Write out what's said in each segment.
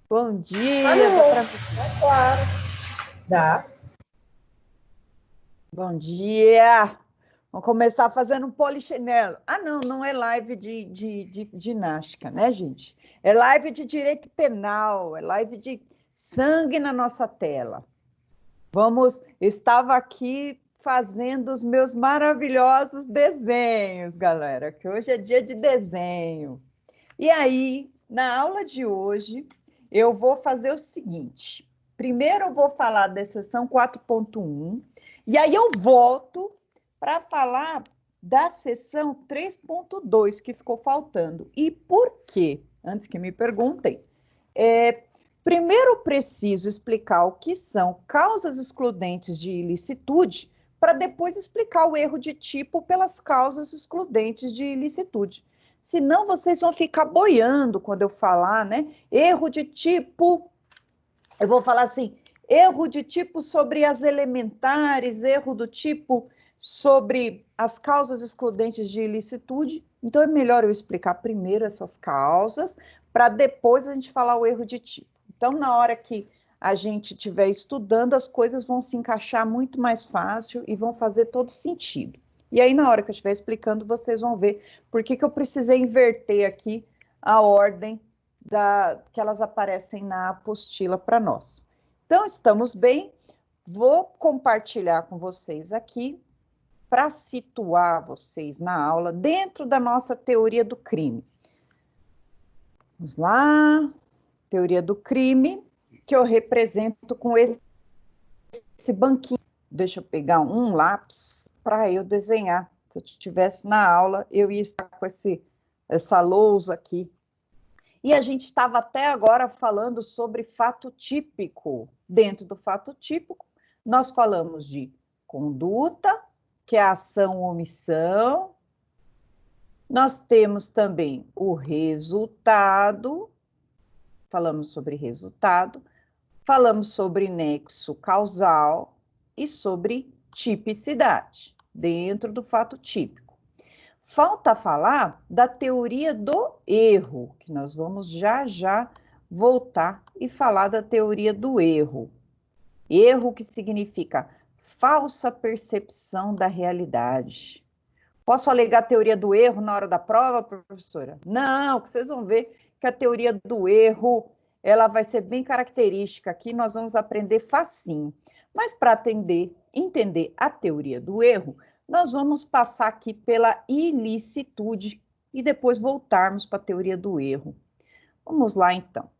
Bom dia, dá Alô, para... é claro. Dá. Bom dia! Vamos começar fazendo um polichinelo. Ah, não, não é live de ginástica, né, gente? É live de direito penal, é live de sangue na nossa tela. Estava aqui fazendo os meus maravilhosos desenhos, galera, que hoje é dia de desenho. E aí, na aula de hoje, eu vou fazer o seguinte. Primeiro eu vou falar da seção 4.1, e aí eu volto para falar da seção 3.2 que ficou faltando. E por quê? Antes que me perguntem. Primeiro eu preciso explicar o que são causas excludentes de ilicitude, para depois explicar o erro de tipo pelas causas excludentes de ilicitude. Senão vocês vão ficar boiando quando eu falar, né? Erro de tipo, eu vou falar assim, erro de tipo sobre as elementares, erro do tipo sobre as causas excludentes de ilicitude. Então é melhor eu explicar primeiro essas causas, para depois a gente falar o erro de tipo. Então, na hora que a gente estiver estudando, as coisas vão se encaixar muito mais fácil e vão fazer todo sentido. E aí, na hora que eu estiver explicando, vocês vão ver por que eu precisei inverter aqui a ordem que elas aparecem na apostila para nós. Então, estamos bem. Vou compartilhar com vocês aqui para situar vocês na aula dentro da nossa teoria do crime. Vamos lá, teoria do crime, que eu represento com esse banquinho. Deixa eu pegar um lápis para eu desenhar. Se eu estivesse na aula, eu ia estar com essa lousa aqui. E a gente estava até agora falando sobre fato típico. Dentro do fato típico, nós falamos de conduta, que é a ação ou omissão. Nós temos também o resultado, falamos sobre resultado, falamos sobre nexo causal e sobre tipicidade, dentro do fato típico. Falta falar da teoria do erro, que nós vamos já já voltar e falar da teoria do erro. Erro que significa falsa percepção da realidade. Posso alegar a teoria do erro na hora da prova, professora? Não, vocês vão ver que a teoria do erro, ela vai ser bem característica aqui, nós vamos aprender facinho. Mas para entender a teoria do erro, nós vamos passar aqui pela ilicitude e depois voltarmos para a teoria do erro. Vamos lá, então.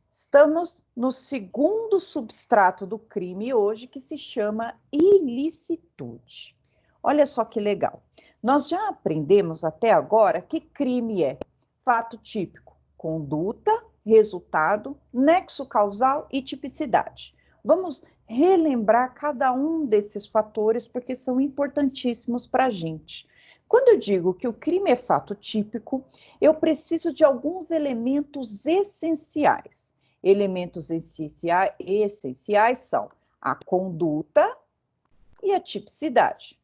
Estamos no segundo substrato do crime hoje, que se chama ilicitude. Olha só que legal. Nós já aprendemos até agora que crime é fato típico, conduta, resultado, nexo causal e tipicidade. Vamos relembrar cada um desses fatores porque são importantíssimos para a gente. Quando eu digo que o crime é fato típico, eu preciso de alguns elementos essenciais. Elementos essenciais são a conduta e a tipicidade.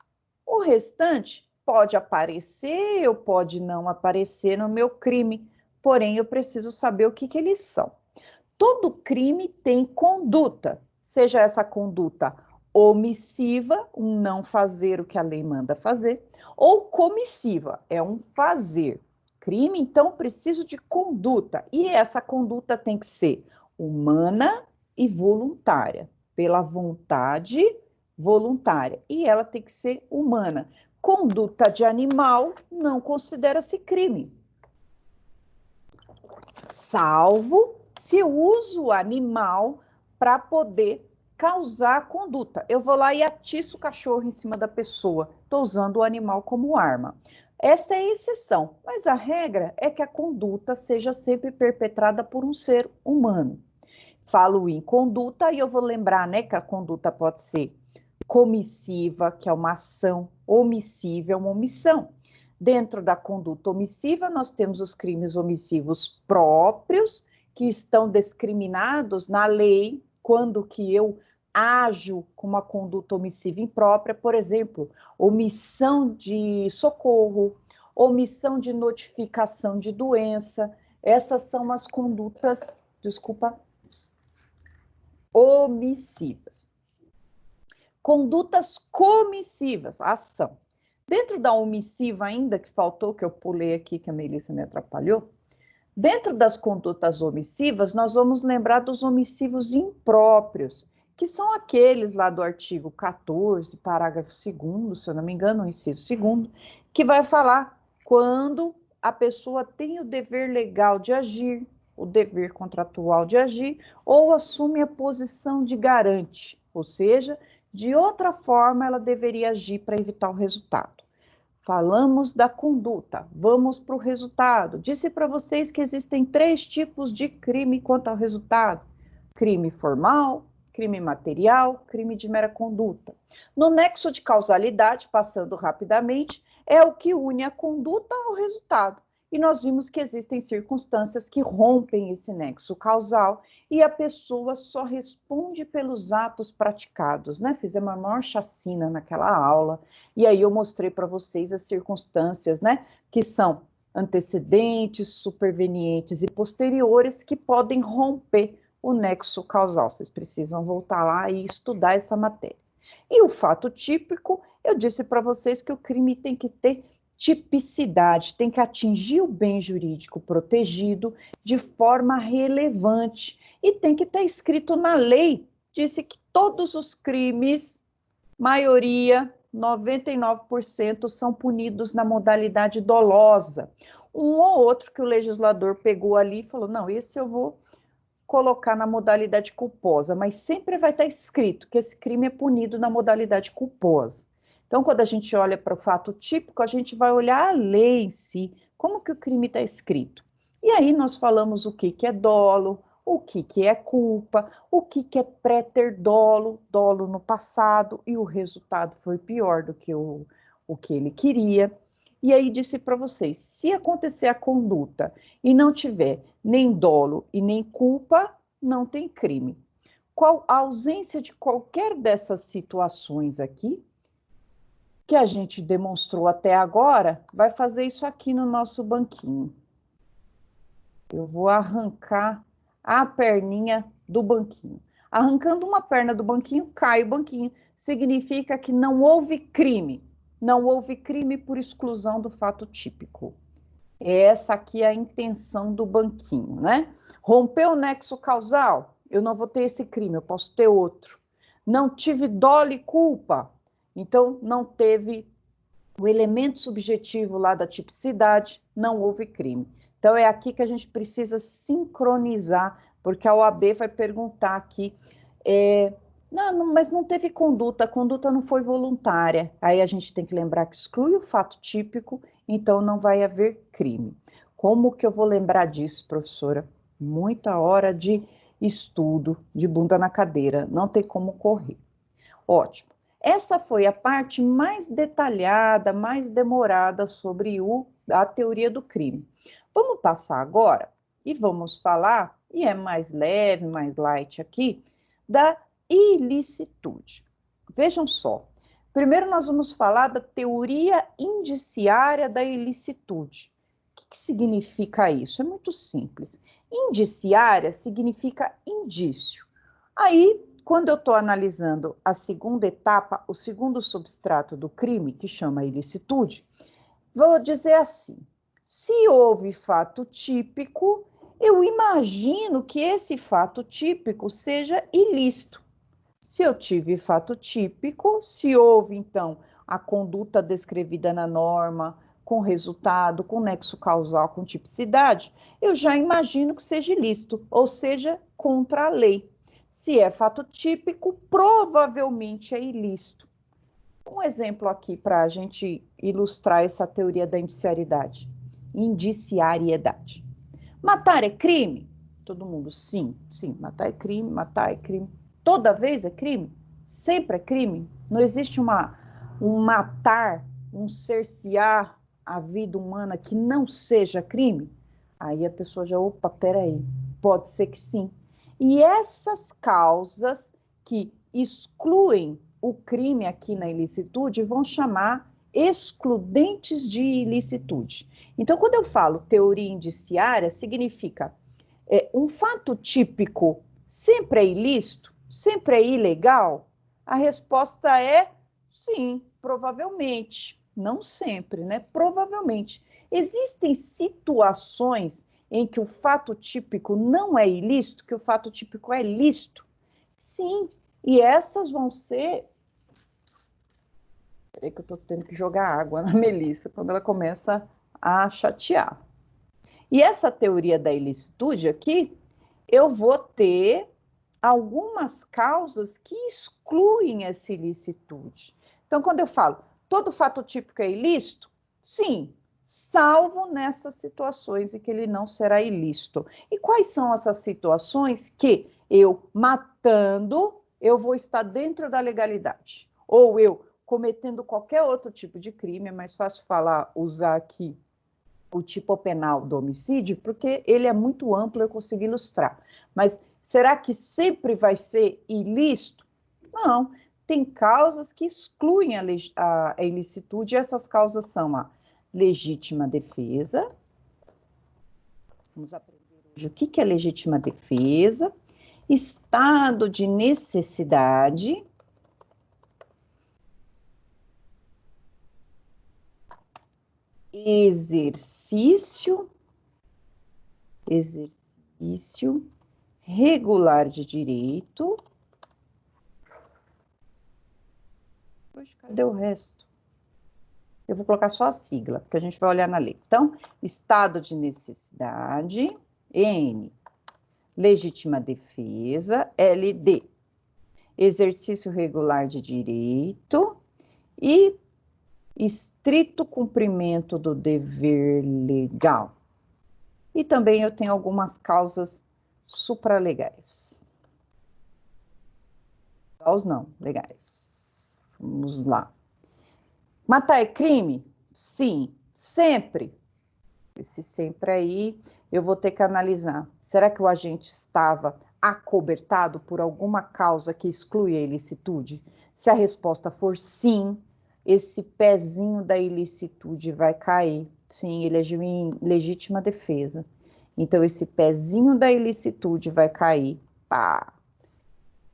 O restante pode aparecer ou pode não aparecer no meu crime, porém eu preciso saber o que eles são. Todo crime tem conduta, seja essa conduta omissiva, um não fazer o que a lei manda fazer, ou comissiva, é um fazer. Crime, então, preciso de conduta, e essa conduta tem que ser humana e voluntária, pela vontade voluntária, e ela tem que ser humana. Conduta de animal não considera-se crime, salvo se eu uso o animal para poder causar a conduta. Eu vou lá e atiço o cachorro em cima da pessoa. Estou usando o animal como arma. Essa é a exceção, mas a regra é que a conduta seja sempre perpetrada por um ser humano. Falo em conduta e eu vou lembrar, né, que a conduta pode ser comissiva, que é uma ação, omissiva é uma omissão. Dentro da conduta omissiva, nós temos os crimes omissivos próprios, que estão discriminados na lei, quando que eu ajo com uma conduta omissiva imprópria, por exemplo, omissão de socorro, omissão de notificação de doença, essas são as condutas desculpa, omissivas. Condutas comissivas, ação. Dentro da omissiva ainda, que faltou, que eu pulei aqui, que a Melissa me atrapalhou, dentro das condutas omissivas, nós vamos lembrar dos omissivos impróprios, que são aqueles lá do artigo 14, parágrafo 2º, se eu não me engano, o inciso 2º, que vai falar quando a pessoa tem o dever legal de agir, o dever contratual de agir, ou assume a posição de garante, ou seja, de outra forma ela deveria agir para evitar o resultado. Falamos da conduta, vamos para o resultado. Disse para vocês que existem 3 tipos de crime quanto ao resultado: crime formal, crime material, crime de mera conduta. No nexo de causalidade, passando rapidamente, é o que une a conduta ao resultado. E nós vimos que existem circunstâncias que rompem esse nexo causal e a pessoa só responde pelos atos praticados, né? Fizemos a maior chacina naquela aula, e aí eu mostrei para vocês as circunstâncias, né? Que são antecedentes, supervenientes e posteriores que podem romper o nexo causal. Vocês precisam voltar lá e estudar essa matéria. E o fato típico, eu disse para vocês que o crime tem que ter tipicidade, tem que atingir o bem jurídico protegido de forma relevante e tem que estar escrito na lei. Disse que todos os crimes, maioria, 99%, são punidos na modalidade dolosa. Um ou outro que o legislador pegou ali e falou, não, esse eu vou colocar na modalidade culposa, mas sempre vai estar escrito que esse crime é punido na modalidade culposa. Então, quando a gente olha para o fato típico, a gente vai olhar a lei em si, como que o crime está escrito. E aí nós falamos o que é dolo, o que é culpa, o que é préter dolo, dolo no passado, e o resultado foi pior do que o que ele queria. E aí disse para vocês, se acontecer a conduta e não tiver nem dolo e nem culpa, não tem crime. A ausência de qualquer dessas situações aqui, que a gente demonstrou até agora, vai fazer isso aqui no nosso banquinho. Eu vou arrancar a perninha do banquinho. Arrancando uma perna do banquinho, cai o banquinho. Significa que não houve crime. Não houve crime por exclusão do fato típico. Essa aqui é a intenção do banquinho, né? Rompeu o nexo causal? Eu não vou ter esse crime, eu posso ter outro. Não tive dolo e culpa? Então, não teve o elemento subjetivo lá da tipicidade, não houve crime. Então, é aqui que a gente precisa sincronizar, porque a OAB vai perguntar aqui, mas não teve conduta, a conduta não foi voluntária. Aí a gente tem que lembrar que exclui o fato típico, então não vai haver crime. Como que eu vou lembrar disso, professora? Muita hora de estudo, de bunda na cadeira, não tem como correr. Ótimo. Essa foi a parte mais detalhada, mais demorada sobre a teoria do crime. Vamos passar agora e vamos falar, e é mais leve, mais light aqui, da ilicitude. Vejam só. Primeiro nós vamos falar da teoria indiciária da ilicitude. O que significa isso? É muito simples. Indiciária significa indício. Aí, quando eu estou analisando a segunda etapa, o segundo substrato do crime, que chama ilicitude, vou dizer assim, se houve fato típico, eu imagino que esse fato típico seja ilícito. Se eu tive fato típico, se houve, então, a conduta descrevida na norma, com resultado, com nexo causal, com tipicidade, eu já imagino que seja ilícito, ou seja, contra a lei. Se é fato típico, provavelmente é ilícito. Um exemplo aqui para a gente ilustrar essa teoria da indiciariedade. Indiciariedade. Matar é crime? Todo mundo, sim, matar é crime, matar é crime. Toda vez é crime? Sempre é crime? Não existe um matar, um cercear a vida humana que não seja crime? Aí a pessoa já, opa, peraí, pode ser que sim. E essas causas que excluem o crime aqui na ilicitude vão chamar excludentes de ilicitude. Então, quando eu falo teoria indiciária, significa Um fato típico sempre é ilícito? Sempre é ilegal? A resposta é sim, provavelmente. Não sempre, né? Provavelmente. Existem situações em que o fato típico não é ilícito, que o fato típico é lícito? Sim, e essas vão ser... Peraí que eu estou tendo que jogar água na Melissa quando ela começa a chatear. E essa teoria da ilicitude aqui, eu vou ter algumas causas que excluem essa ilicitude. Então, quando eu falo, todo fato típico é ilícito? Sim, salvo nessas situações em que ele não será ilícito. E quais são essas situações que eu, matando, eu vou estar dentro da legalidade? Ou eu, cometendo qualquer outro tipo de crime, é mais fácil falar, usar aqui o tipo penal do homicídio, porque ele é muito amplo, eu consigo ilustrar. Mas será que sempre vai ser ilícito? Não. Tem causas que excluem a ilicitude, e essas causas são a legítima defesa. Vamos aprender hoje o que é legítima defesa, estado de necessidade, exercício regular de direito. Poxa, cadê o resto? Eu vou colocar só a sigla, porque a gente vai olhar na lei. Então, estado de necessidade, N, legítima defesa, LD, exercício regular de direito e estrito cumprimento do dever legal. E também eu tenho algumas causas supralegais. Não, legais. Vamos lá. Matar é crime? Sim, sempre. Esse sempre aí, eu vou ter que analisar. Será que o agente estava acobertado por alguma causa que exclui a ilicitude? Se a resposta for sim, esse pezinho da ilicitude vai cair. Sim, ele agiu em legítima defesa. Então, esse pezinho da ilicitude vai cair. Pá!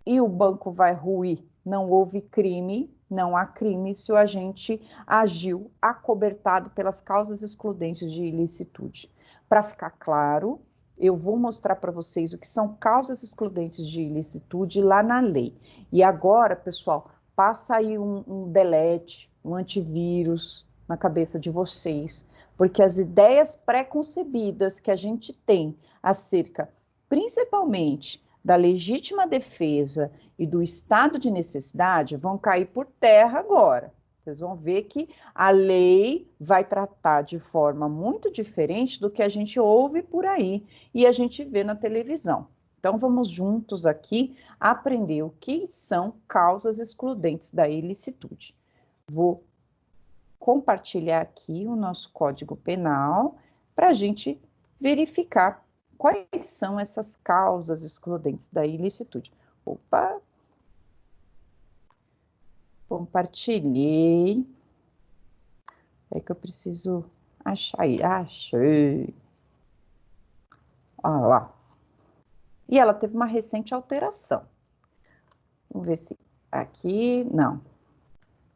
E o banco vai ruir. Não houve crime, não há crime se o agente agiu acobertado pelas causas excludentes de ilicitude. Para ficar claro, eu vou mostrar para vocês o que são causas excludentes de ilicitude lá na lei. E agora, pessoal, passa aí um delete, um antivírus na cabeça de vocês, porque as ideias pré-concebidas que a gente tem acerca, principalmente, da legítima defesa e do estado de necessidade vão cair por terra agora. Vocês vão ver que a lei vai tratar de forma muito diferente do que a gente ouve por aí e a gente vê na televisão. Então, vamos juntos aqui aprender o que são causas excludentes da ilicitude. Vou compartilhar aqui o nosso Código Penal para a gente verificar quais são essas causas excludentes da ilicitude. Opa! Compartilhei. É que eu preciso achar aí. Achei. Olha lá. E ela teve uma recente alteração. Vamos ver se aqui... Não.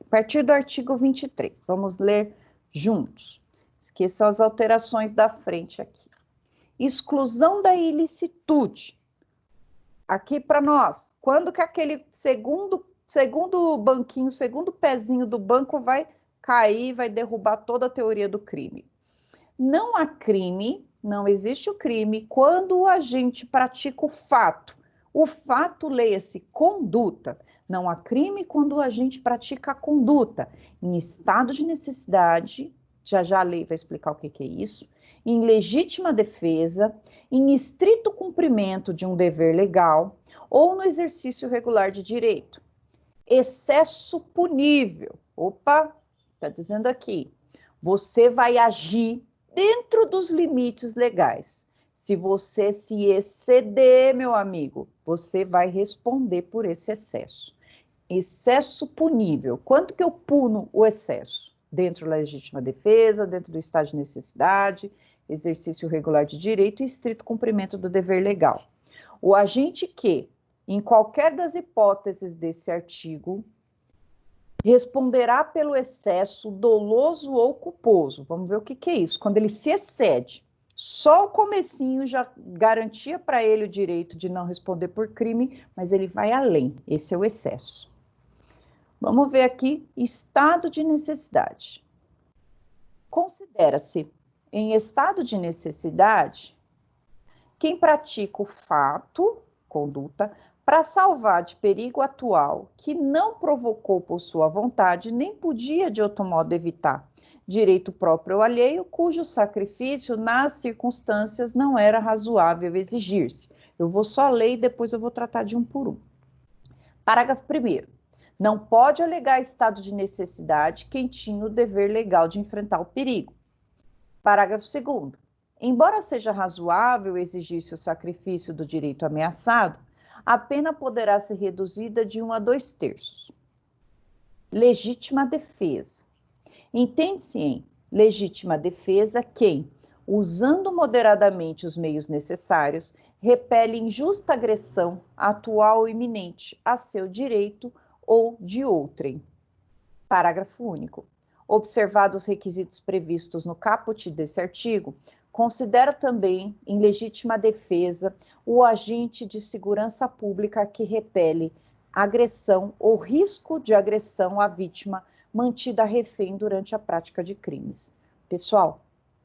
A partir do artigo 23. Vamos ler juntos. Esqueçam as alterações da frente aqui. Exclusão da ilicitude. Aqui para nós, quando que aquele segundo banquinho, segundo pezinho do banco vai cair, vai derrubar toda a teoria do crime? Não há crime, não existe o crime quando o agente pratica o fato. O fato, leia-se, conduta. Não há crime quando o agente pratica a conduta. Em estado de necessidade, já a lei vai explicar o que é isso, em legítima defesa, em estrito cumprimento de um dever legal ou no exercício regular de direito. Excesso punível. Opa, está dizendo aqui. Você vai agir dentro dos limites legais. Se você se exceder, meu amigo, você vai responder por esse excesso. Excesso punível. Quanto que eu puno o excesso? Dentro da legítima defesa, dentro do estado de necessidade, exercício regular de direito e estrito cumprimento do dever legal. O agente que, em qualquer das hipóteses desse artigo, responderá pelo excesso doloso ou culposo. Vamos ver o que é isso. Quando ele se excede, só o comecinho já garantia para ele o direito de não responder por crime, mas ele vai além. Esse é o excesso. Vamos ver aqui, estado de necessidade. Considera-se em estado de necessidade quem pratica o fato, conduta, para salvar de perigo atual que não provocou por sua vontade, nem podia de outro modo evitar, direito próprio ou alheio, cujo sacrifício nas circunstâncias não era razoável exigir-se. Eu vou só ler e depois eu vou tratar de um por um. Parágrafo 1º. Não pode alegar estado de necessidade quem tinha o dever legal de enfrentar o perigo. Parágrafo 2º. Embora seja razoável exigir-se o sacrifício do direito ameaçado, a pena poderá ser reduzida de 1 a 2/3. Legítima defesa. Entende-se em legítima defesa quem, usando moderadamente os meios necessários, repele injusta agressão atual ou iminente a seu direito ou de outrem. Parágrafo único. Observados os requisitos previstos no caput desse artigo, considera também em legítima defesa o agente de segurança pública que repele agressão ou risco de agressão à vítima mantida refém durante a prática de crimes. Pessoal,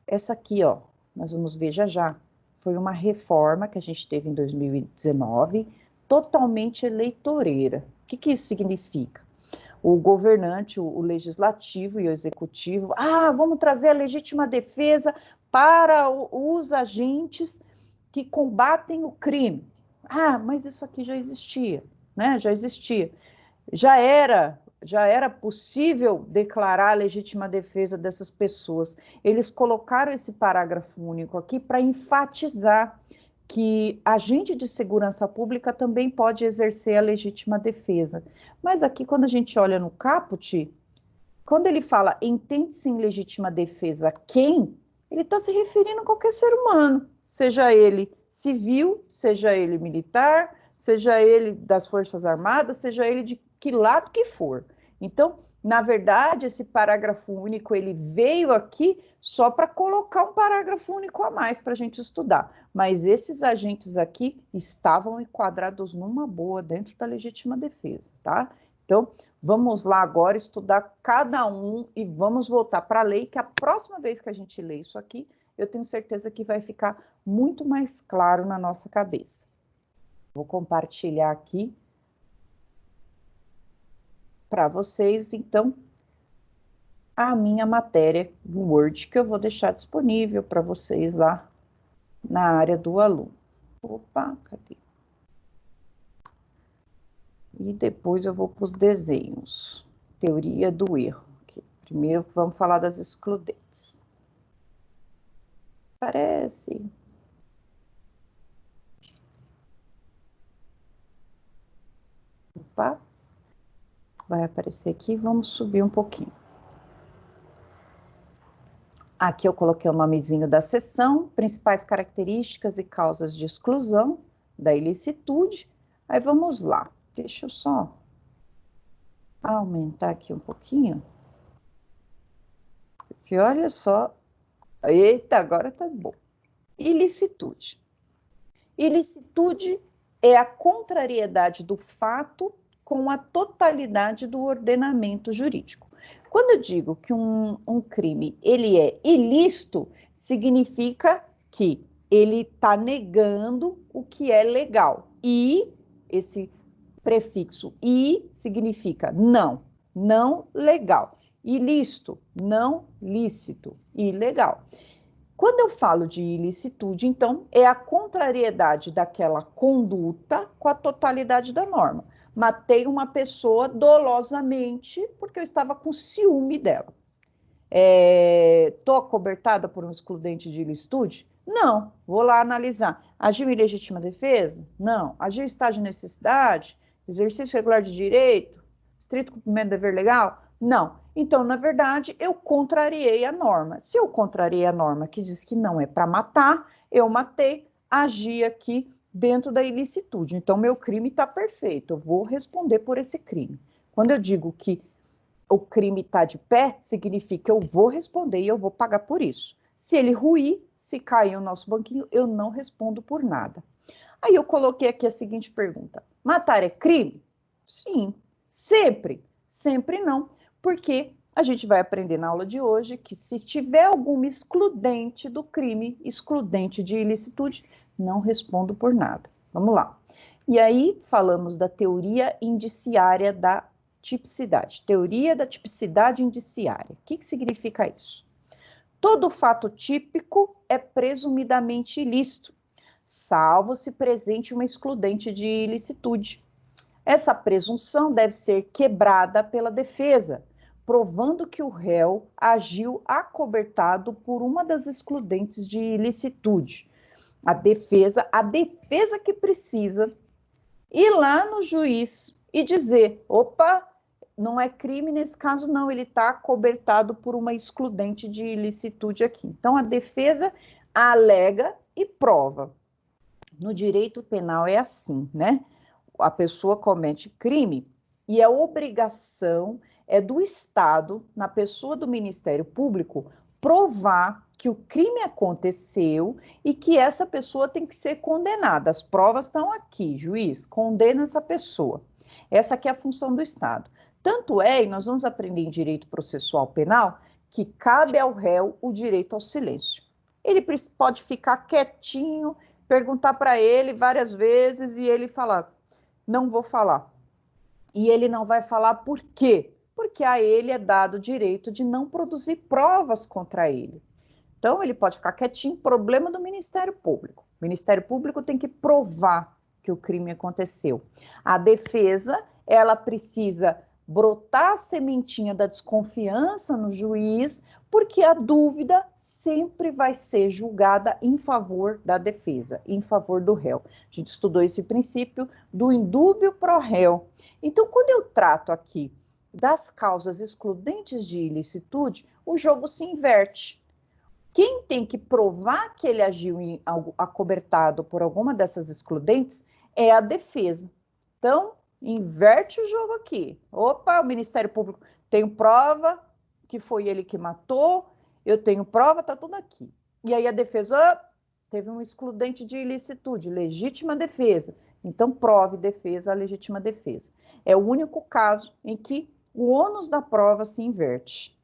essa aqui, ó, nós vamos ver já, foi uma reforma que a gente teve em 2019, totalmente eleitoreira. O que isso significa? O governante, o legislativo e o executivo, vamos trazer a legítima defesa para os agentes que combatem o crime. Mas isso aqui já existia, né? Já existia. Já era possível declarar a legítima defesa dessas pessoas. Eles colocaram esse parágrafo único aqui para enfatizar que agente de segurança pública também pode exercer a legítima defesa. Mas aqui, quando a gente olha no caput, quando ele fala entende-se em legítima defesa quem, ele está se referindo a qualquer ser humano, seja ele civil, seja ele militar, seja ele das Forças Armadas, seja ele de que lado que for. Então, na verdade, esse parágrafo único, ele veio aqui só para colocar um parágrafo único a mais para a gente estudar. Mas esses agentes aqui estavam enquadrados numa boa dentro da legítima defesa, tá? Então, vamos lá agora estudar cada um e vamos voltar para a lei, que a próxima vez que a gente lê isso aqui, eu tenho certeza que vai ficar muito mais claro na nossa cabeça. Vou compartilhar aqui para vocês, então, a minha matéria do Word, que eu vou deixar disponível para vocês lá na área do aluno. Opa, cadê? E depois eu vou para os desenhos. Teoria do erro. Aqui. Primeiro vamos falar das excludentes. Parece. Opa. Vai aparecer aqui, vamos subir um pouquinho. Aqui eu coloquei o nomezinho da seção, principais características e causas de exclusão da ilicitude. Aí vamos lá, deixa eu só aumentar aqui um pouquinho. Porque olha só, eita, agora tá bom. Ilicitude. Ilicitude é a contrariedade do fato com a totalidade do ordenamento jurídico. Quando eu digo que um crime ele é ilícito, significa que ele está negando o que é legal. E esse prefixo "i" significa não legal. Ilícito, não lícito, ilegal. Quando eu falo de ilicitude, então, é a contrariedade daquela conduta com a totalidade da norma. Matei uma pessoa dolosamente porque eu estava com ciúme dela. Estou acobertada por um excludente de ilicitude? Não, vou lá analisar. Agiu em legítima defesa? Não. Agiu em estado de necessidade? Exercício regular de direito? Estrito cumprimento do dever legal? Não. Então, na verdade, eu contrariei a norma. Se eu contrariei a norma que diz que não é para matar, eu matei, agi aqui dentro da ilicitude. Então, meu crime está perfeito, eu vou responder por esse crime. Quando eu digo que o crime está de pé, significa que eu vou responder e eu vou pagar por isso. Se ele ruir, se cair o nosso banquinho, eu não respondo por nada. Aí eu coloquei aqui a seguinte pergunta: matar é crime? Sim. Sempre? Sempre não. Porque a gente vai aprender na aula de hoje que se tiver alguma excludente do crime, excludente de ilicitude, não respondo por nada. Vamos lá. E aí falamos da teoria indiciária da tipicidade. Teoria da tipicidade indiciária. O que significa isso? Todo fato típico é presumidamente ilícito, salvo se presente uma excludente de ilicitude. Essa presunção deve ser quebrada pela defesa, provando que o réu agiu acobertado por uma das excludentes de ilicitude. A defesa que precisa ir lá no juiz e dizer: opa, não é crime nesse caso, não, ele está acobertado por uma excludente de ilicitude aqui. Então, a defesa alega e prova. No direito penal é assim, né? A pessoa comete crime e a obrigação é do Estado, na pessoa do Ministério Público, provar que o crime aconteceu e que essa pessoa tem que ser condenada. As provas estão aqui, juiz, condena essa pessoa. Essa aqui é a função do Estado. Tanto é, e nós vamos aprender em direito processual penal, que cabe ao réu o direito ao silêncio. Ele pode ficar quietinho, perguntar para ele várias vezes e ele falar: não vou falar. E ele não vai falar por quê? Porque a ele é dado o direito de não produzir provas contra ele. Então, ele pode ficar quietinho, problema do Ministério Público. O Ministério Público tem que provar que o crime aconteceu. A defesa, ela precisa brotar a sementinha da desconfiança no juiz, porque a dúvida sempre vai ser julgada em favor da defesa, em favor do réu. A gente estudou esse princípio do indúbio pro réu. Então, quando eu trato aqui das causas excludentes de ilicitude, o jogo se inverte. Quem tem que provar que ele agiu acobertado por alguma dessas excludentes é a defesa. Então, inverte o jogo aqui. Opa, o Ministério Público tem prova que foi ele que matou, eu tenho prova, tá tudo aqui. E aí a defesa teve um excludente de ilicitude, legítima defesa. Então, prove defesa, a legítima defesa. É o único caso em que o ônus da prova se inverte.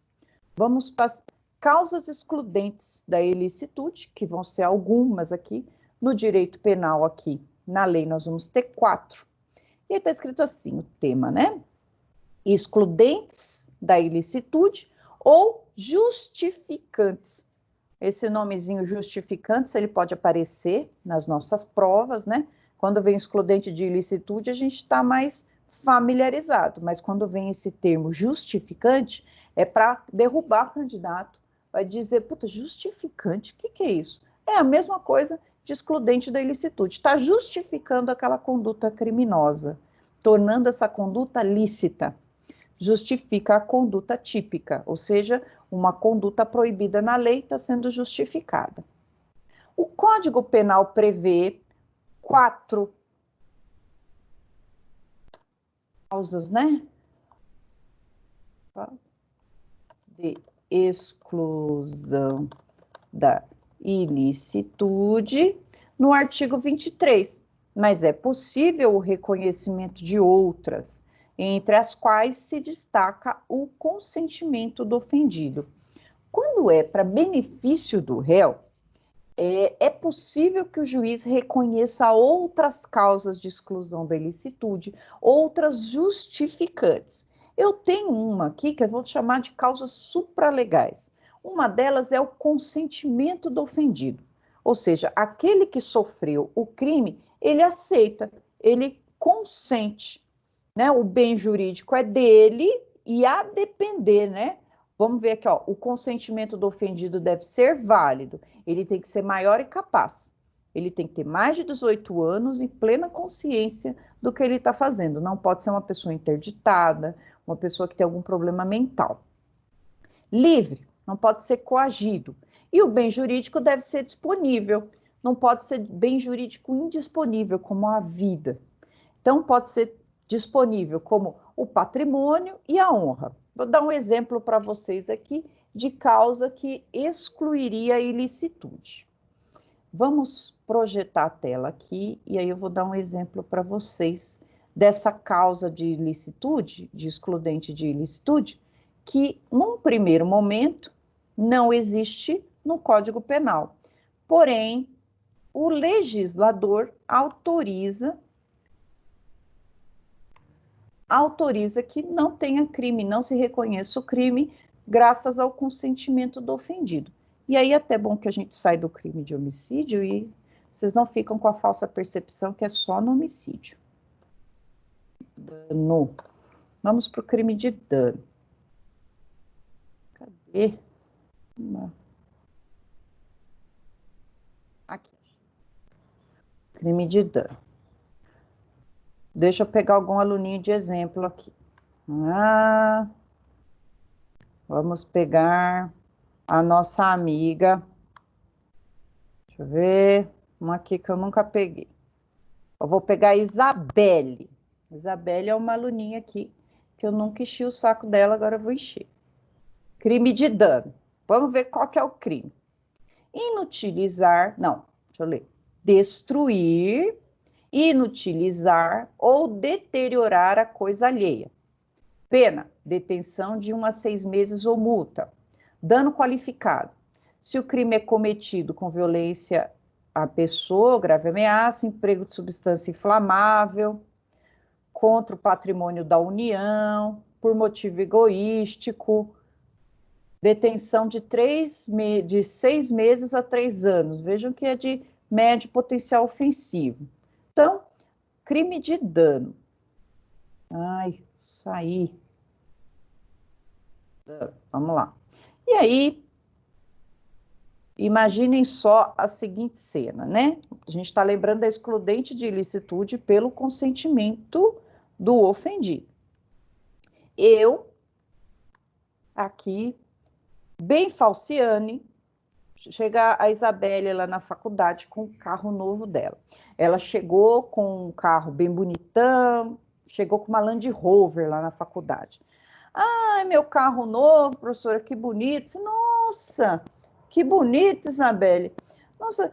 Vamos para causas excludentes da ilicitude, que vão ser algumas aqui. No direito penal aqui, na lei, nós vamos ter 4. E aí está escrito assim, o tema, né? Excludentes da ilicitude ou justificantes. Esse nomezinho justificantes, ele pode aparecer nas nossas provas, né? Quando vem excludente de ilicitude, a gente está mais familiarizado, mas quando vem esse termo justificante, é para derrubar o candidato, vai dizer, puta, justificante, o que é isso? É a mesma coisa de excludente da ilicitude, está justificando aquela conduta criminosa, tornando essa conduta lícita. Justifica a conduta típica, ou seja, uma conduta proibida na lei está sendo justificada. O Código Penal prevê 4 causas, né? De exclusão da ilicitude no artigo 23, mas é possível o reconhecimento de outras, entre as quais se destaca o consentimento do ofendido. Quando é para benefício do réu, é possível que o juiz reconheça outras causas de exclusão da ilicitude, outras justificantes. Eu tenho uma aqui que eu vou chamar de causas supralegais. Uma delas é o consentimento do ofendido, ou seja, aquele que sofreu o crime, ele aceita, ele consente, né? O bem jurídico é dele e a depender, né? Vamos ver aqui, ó, o consentimento do ofendido deve ser válido, ele tem que ser maior e capaz, ele tem que ter mais de 18 anos em plena consciência do que ele está fazendo, não pode ser uma pessoa interditada, uma pessoa que tem algum problema mental. livre, não pode ser coagido. E o bem jurídico deve ser disponível, não pode ser bem jurídico indisponível, como a vida. Então, pode ser disponível como o patrimônio e a honra. Vou dar um exemplo para vocês aqui de causa que excluiria a ilicitude. Vamos projetar a tela aqui e aí eu vou dar um exemplo para vocês dessa causa de ilicitude, de excludente de ilicitude, que num primeiro momento não existe no Código Penal. Porém, o legislador autoriza que não tenha crime, não se reconheça o crime, graças ao consentimento do ofendido. E aí é até bom que a gente sai do crime de homicídio e vocês não ficam com a falsa percepção que é só no homicídio. Dano. Vamos para o crime de dano. Cadê? Aqui. Crime de dano. Deixa eu pegar algum aluninho de exemplo aqui. Vamos pegar a nossa amiga. Deixa eu ver. Uma aqui que eu nunca peguei. Eu vou pegar a Isabelle. Isabelle é uma aluninha aqui que eu nunca enchi o saco dela, agora eu vou encher. Crime de dano. Vamos ver qual que é o crime. Inutilizar, não, deixa eu ler. Destruir, inutilizar ou deteriorar a coisa alheia. Pena, detenção de 1 a 6 meses ou multa. Dano qualificado. Se o crime é cometido com violência à pessoa, grave ameaça, emprego de substância inflamável, contra o patrimônio da União, por motivo egoístico, detenção de 6 meses a 3 anos. Vejam que é de médio potencial ofensivo. Então, crime de dano. Ai, saí. Vamos lá. E aí, imaginem só a seguinte cena, né? A gente está lembrando da excludente de ilicitude pelo consentimento do ofendido. Eu, aqui, bem falciane, chega a Isabelle lá na faculdade com o carro novo dela. Ela chegou com um carro bem bonitão, chegou com uma Land Rover lá na faculdade. Ai, meu carro novo, professora, que bonito. Nossa, que bonito, Isabelle. Nossa,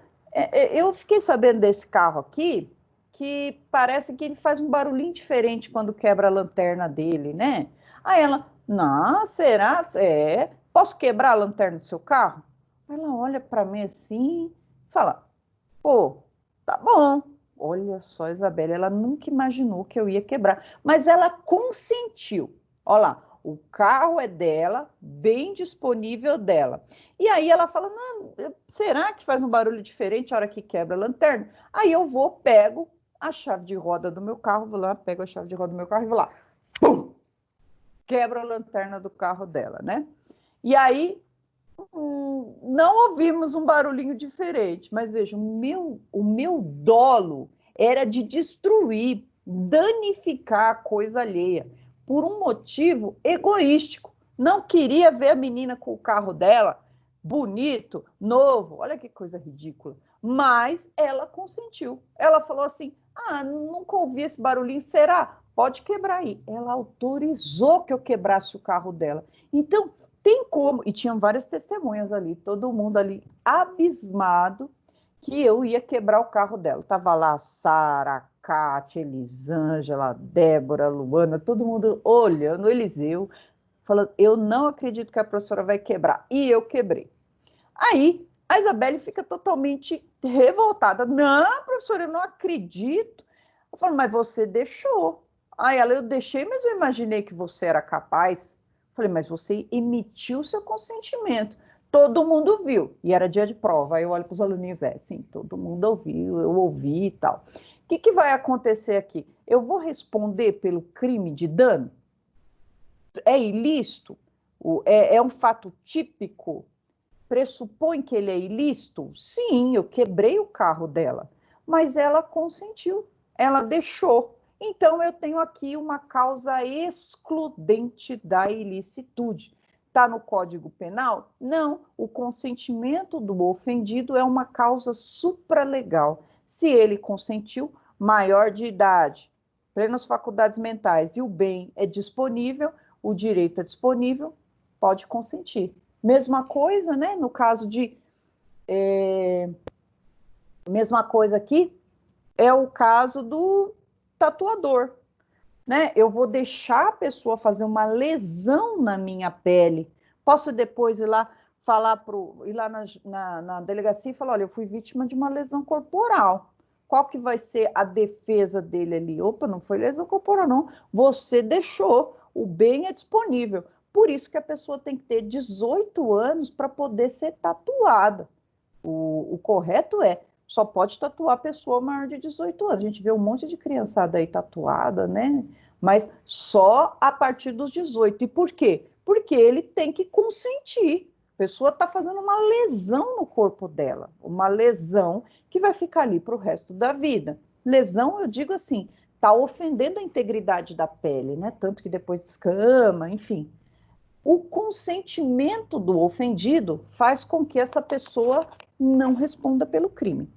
eu fiquei sabendo desse carro aqui, que parece que ele faz um barulhinho diferente quando quebra a lanterna dele, né? Aí ela, não, será? Posso quebrar a lanterna do seu carro? Ela olha para mim assim, fala, pô, tá bom. Olha só, Isabelle, ela nunca imaginou que eu ia quebrar, mas ela consentiu. Olha lá, o carro é dela, bem disponível dela. E aí ela fala, não, será que faz um barulho diferente a hora que quebra a lanterna? Aí eu vou, pego a chave de roda do meu carro, vou lá, pego a chave de roda do meu carro e vou lá, pum, quebra a lanterna do carro dela, né? E aí não ouvimos um barulhinho diferente, mas veja, o meu dolo era de destruir, danificar a coisa alheia, por um motivo egoístico. Não queria ver a menina com o carro dela, bonito, novo, olha que coisa ridícula. Mas ela consentiu. Ela falou assim, nunca ouvi esse barulhinho, será? Pode quebrar aí. Ela autorizou que eu quebrasse o carro dela. Então, tem como, e tinham várias testemunhas ali, todo mundo ali abismado que eu ia quebrar o carro dela. Tava lá a Sara, a Kátia, Elisângela, Débora, Luana, todo mundo olhando, o Eliseu, falando, eu não acredito que a professora vai quebrar. E eu quebrei. Aí, a Isabelle fica totalmente revoltada. Não, professora, eu não acredito. Eu falo, mas você deixou. Aí ela, eu deixei, mas eu imaginei que você era capaz. Falei, mas você emitiu seu consentimento. Todo mundo viu. E era dia de prova. Aí eu olho para os aluninhos, sim, todo mundo ouviu, eu ouvi e tal. O que vai acontecer aqui? Eu vou responder pelo crime de dano? É ilícito? É um fato típico? Pressupõe que ele é ilícito? Sim, eu quebrei o carro dela. Mas ela consentiu, ela deixou. Então, eu tenho aqui uma causa excludente da ilicitude. Está no Código Penal? Não, o consentimento do ofendido é uma causa supralegal. Se ele consentiu, maior de idade, plenas faculdades mentais e o bem é disponível, o direito é disponível, pode consentir. Mesma coisa, né, no caso de... mesma coisa aqui é o caso do tatuador, né? Eu vou deixar a pessoa fazer uma lesão na minha pele. Posso depois ir lá ir lá na delegacia e falar, olha, eu fui vítima de uma lesão corporal. Qual que vai ser a defesa dele ali? Opa, não foi lesão corporal, não. Você deixou, o bem é disponível. Por isso que a pessoa tem que ter 18 anos para poder ser tatuada. O correto é, só pode tatuar a pessoa maior de 18 anos. A gente vê um monte de criançada aí tatuada, né? Mas só a partir dos 18. E por quê? Porque ele tem que consentir. A pessoa está fazendo uma lesão no corpo dela, uma lesão que vai ficar ali para o resto da vida. Lesão, eu digo assim, está ofendendo a integridade da pele, né? Tanto que depois descama, enfim. O consentimento do ofendido faz com que essa pessoa não responda pelo crime.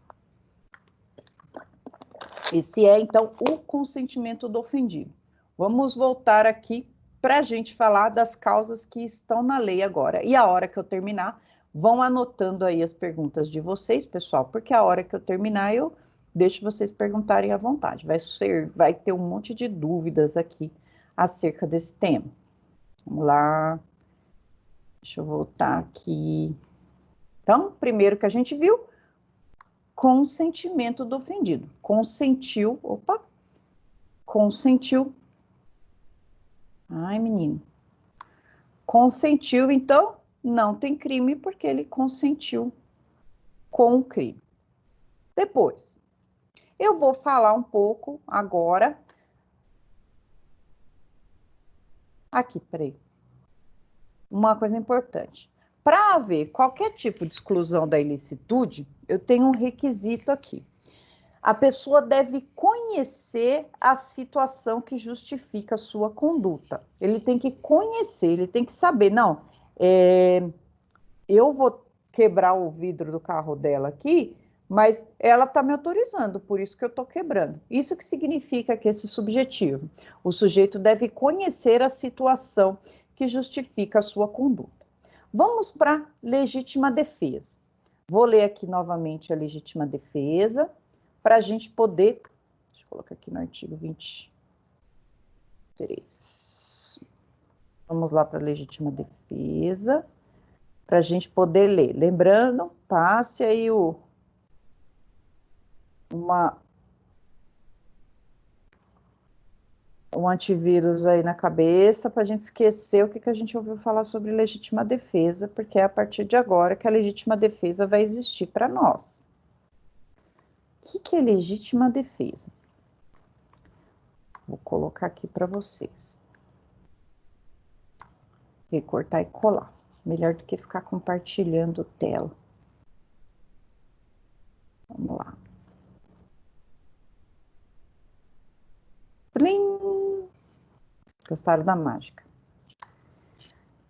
Esse é, então, o consentimento do ofendido. Vamos voltar aqui para a gente falar das causas que estão na lei agora. E a hora que eu terminar, vão anotando aí as perguntas de vocês, pessoal, porque a hora que eu terminar, eu deixo vocês perguntarem à vontade. Vai ter um monte de dúvidas aqui acerca desse tema. Vamos lá. Deixa eu voltar aqui. Então, primeiro que a gente viu, consentimento do ofendido. Consentiu, opa, consentiu. Ai, menino. Consentiu, então, não tem crime porque ele consentiu com o crime. Depois, eu vou falar um pouco agora. Aqui, peraí. Uma coisa importante. Para haver qualquer tipo de exclusão da ilicitude, eu tenho um requisito aqui. A pessoa deve conhecer a situação que justifica a sua conduta. Ele tem que conhecer, ele tem que saber, não, eu vou quebrar o vidro do carro dela aqui, mas ela está me autorizando, por isso que eu estou quebrando. Isso que significa que esse subjetivo, o sujeito deve conhecer a situação que justifica a sua conduta. Vamos para legítima defesa. Vou ler aqui novamente a legítima defesa, para a gente poder... Deixa eu colocar aqui no artigo 23. Vamos lá para a legítima defesa, para a gente poder ler. Lembrando, passe aí um antivírus aí na cabeça para a gente esquecer o que a gente ouviu falar sobre legítima defesa, porque é a partir de agora que a legítima defesa vai existir para nós. O que é legítima defesa? Vou colocar aqui para vocês. Recortar e colar. Melhor do que ficar compartilhando tela. Vamos lá. Plim! Gostaram da mágica?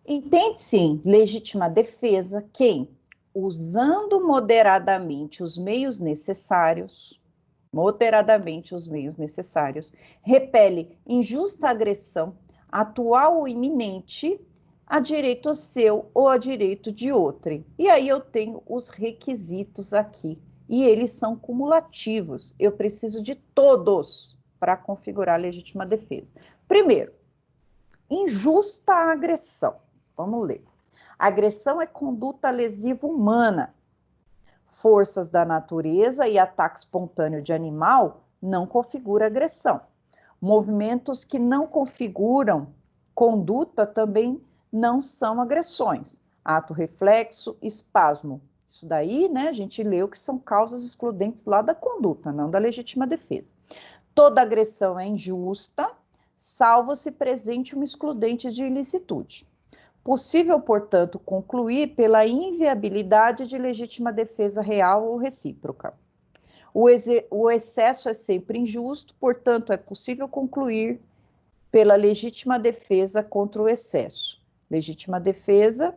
Entende-se em legítima defesa quem, usando moderadamente os meios necessários, repele injusta agressão, atual ou iminente, a direito seu ou a direito de outrem. E aí eu tenho os requisitos aqui, e eles são cumulativos. Eu preciso de todos para configurar a legítima defesa. Primeiro, injusta agressão. Vamos ler. Agressão é conduta lesiva humana. Forças da natureza e ataque espontâneo de animal não configura agressão. Movimentos que não configuram conduta também não são agressões. Ato reflexo, espasmo. Isso daí, né, a gente leu que são causas excludentes lá da conduta, não da legítima defesa. Toda agressão é injusta, salvo se presente uma excludente de ilicitude. Possível, portanto, concluir pela inviabilidade de legítima defesa real ou recíproca. O excesso é sempre injusto, portanto, é possível concluir pela legítima defesa contra o excesso. Legítima defesa,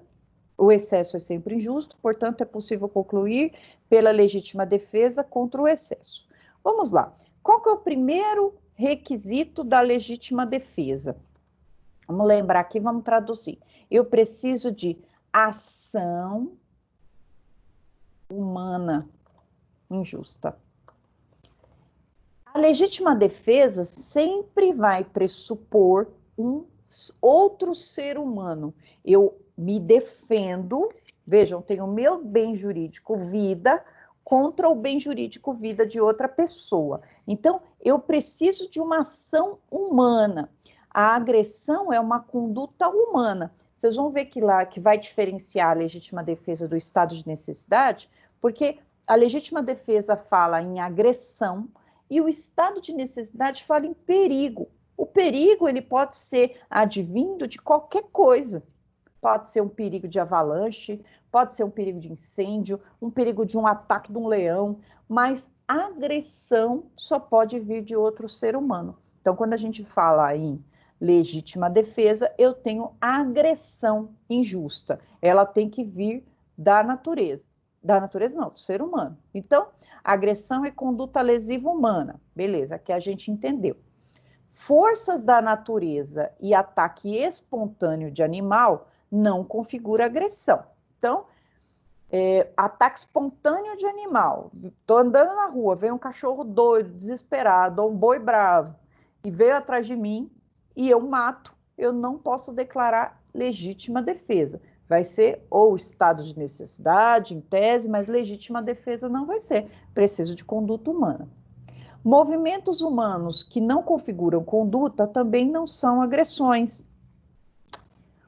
o excesso é sempre injusto, portanto, é possível concluir pela legítima defesa contra o excesso. Vamos lá. Qual que é o primeiro requisito da legítima defesa? Vamos lembrar aqui, vamos traduzir. Eu preciso de ação humana injusta. A legítima defesa sempre vai pressupor um outro ser humano. Eu me defendo, vejam, tenho o meu bem jurídico vida contra o bem jurídico vida de outra pessoa. Então, eu preciso de uma ação humana. A agressão é uma conduta humana. Vocês vão ver que lá que vai diferenciar a legítima defesa do estado de necessidade, porque a legítima defesa fala em agressão e o estado de necessidade fala em perigo. O perigo ele pode ser advindo de qualquer coisa. Pode ser um perigo de avalanche, pode ser um perigo de incêndio, um perigo de um ataque de um leão, mas agressão só pode vir de outro ser humano. Então, quando a gente fala em legítima defesa, eu tenho agressão injusta. Ela tem que vir da natureza. Da natureza não, do ser humano. Então, agressão é conduta lesiva humana. Beleza, aqui a gente entendeu. Forças da natureza e ataque espontâneo de animal não configura agressão. Então, ataque espontâneo de animal. Estou andando na rua, vem um cachorro doido, desesperado, ou um boi bravo, e veio atrás de mim, e eu mato, eu não posso declarar legítima defesa. Vai ser ou estado de necessidade, em tese, mas legítima defesa não vai ser. Preciso de conduta humana. Movimentos humanos que não configuram conduta também não são agressões.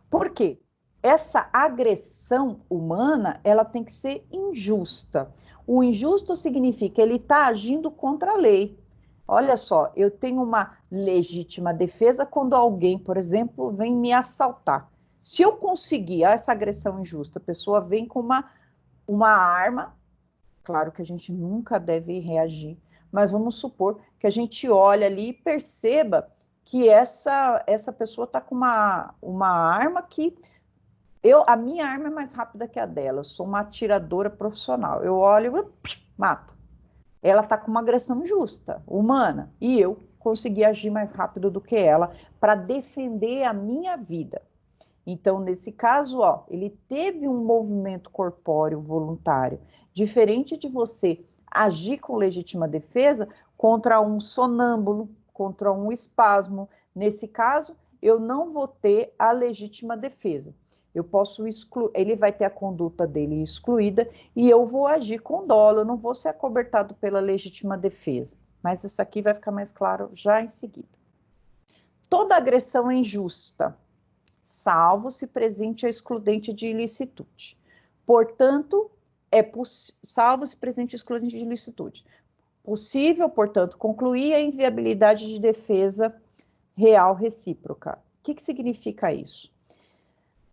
Por quê? Essa agressão humana, ela tem que ser injusta. O injusto significa ele está agindo contra a lei. Olha só, eu tenho uma legítima defesa quando alguém, por exemplo, vem me assaltar. Se eu conseguir essa agressão injusta, a pessoa vem com uma arma, claro que a gente nunca deve reagir, mas vamos supor que a gente olhe ali e perceba que essa pessoa está com uma arma que a minha arma é mais rápida que a dela, eu sou uma atiradora profissional. Eu olho e mato. Ela está com uma agressão justa, humana, e eu consegui agir mais rápido do que ela para defender a minha vida. Então, nesse caso, ó, ele teve um movimento corpóreo voluntário, diferente de você agir com legítima defesa contra um sonâmbulo, contra um espasmo. Nesse caso, eu não vou ter a legítima defesa. Eu posso excluir, ele vai ter a conduta dele excluída e eu vou agir com dolo, eu não vou ser acobertado pela legítima defesa. Mas isso aqui vai ficar mais claro já em seguida. Toda agressão é injusta, salvo se presente a excludente de ilicitude. Portanto, salvo se presente a excludente de ilicitude. Possível, portanto, concluir a inviabilidade de defesa real recíproca. O que significa isso?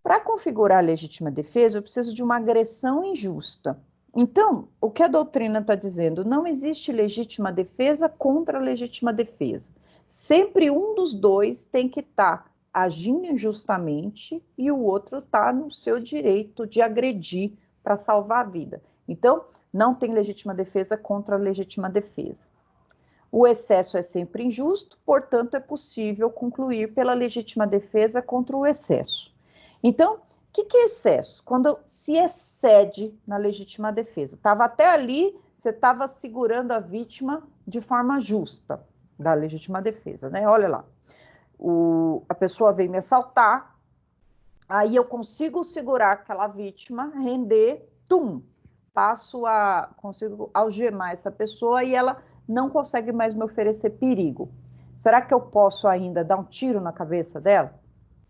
Para configurar a legítima defesa, eu preciso de uma agressão injusta. Então, o que a doutrina está dizendo? Não existe legítima defesa contra a legítima defesa. Sempre um dos dois tem que estar agindo injustamente e o outro está no seu direito de agredir para salvar a vida. Então, não tem legítima defesa contra a legítima defesa. O excesso é sempre injusto, portanto, é possível concluir pela legítima defesa contra o excesso. Então, o que é excesso? Quando se excede na legítima defesa. Estava até ali, você estava segurando a vítima de forma justa da legítima defesa, né? Olha lá, a pessoa vem me assaltar, aí eu consigo segurar aquela vítima, render, consigo algemar essa pessoa e ela não consegue mais me oferecer perigo. Será que eu posso ainda dar um tiro na cabeça dela?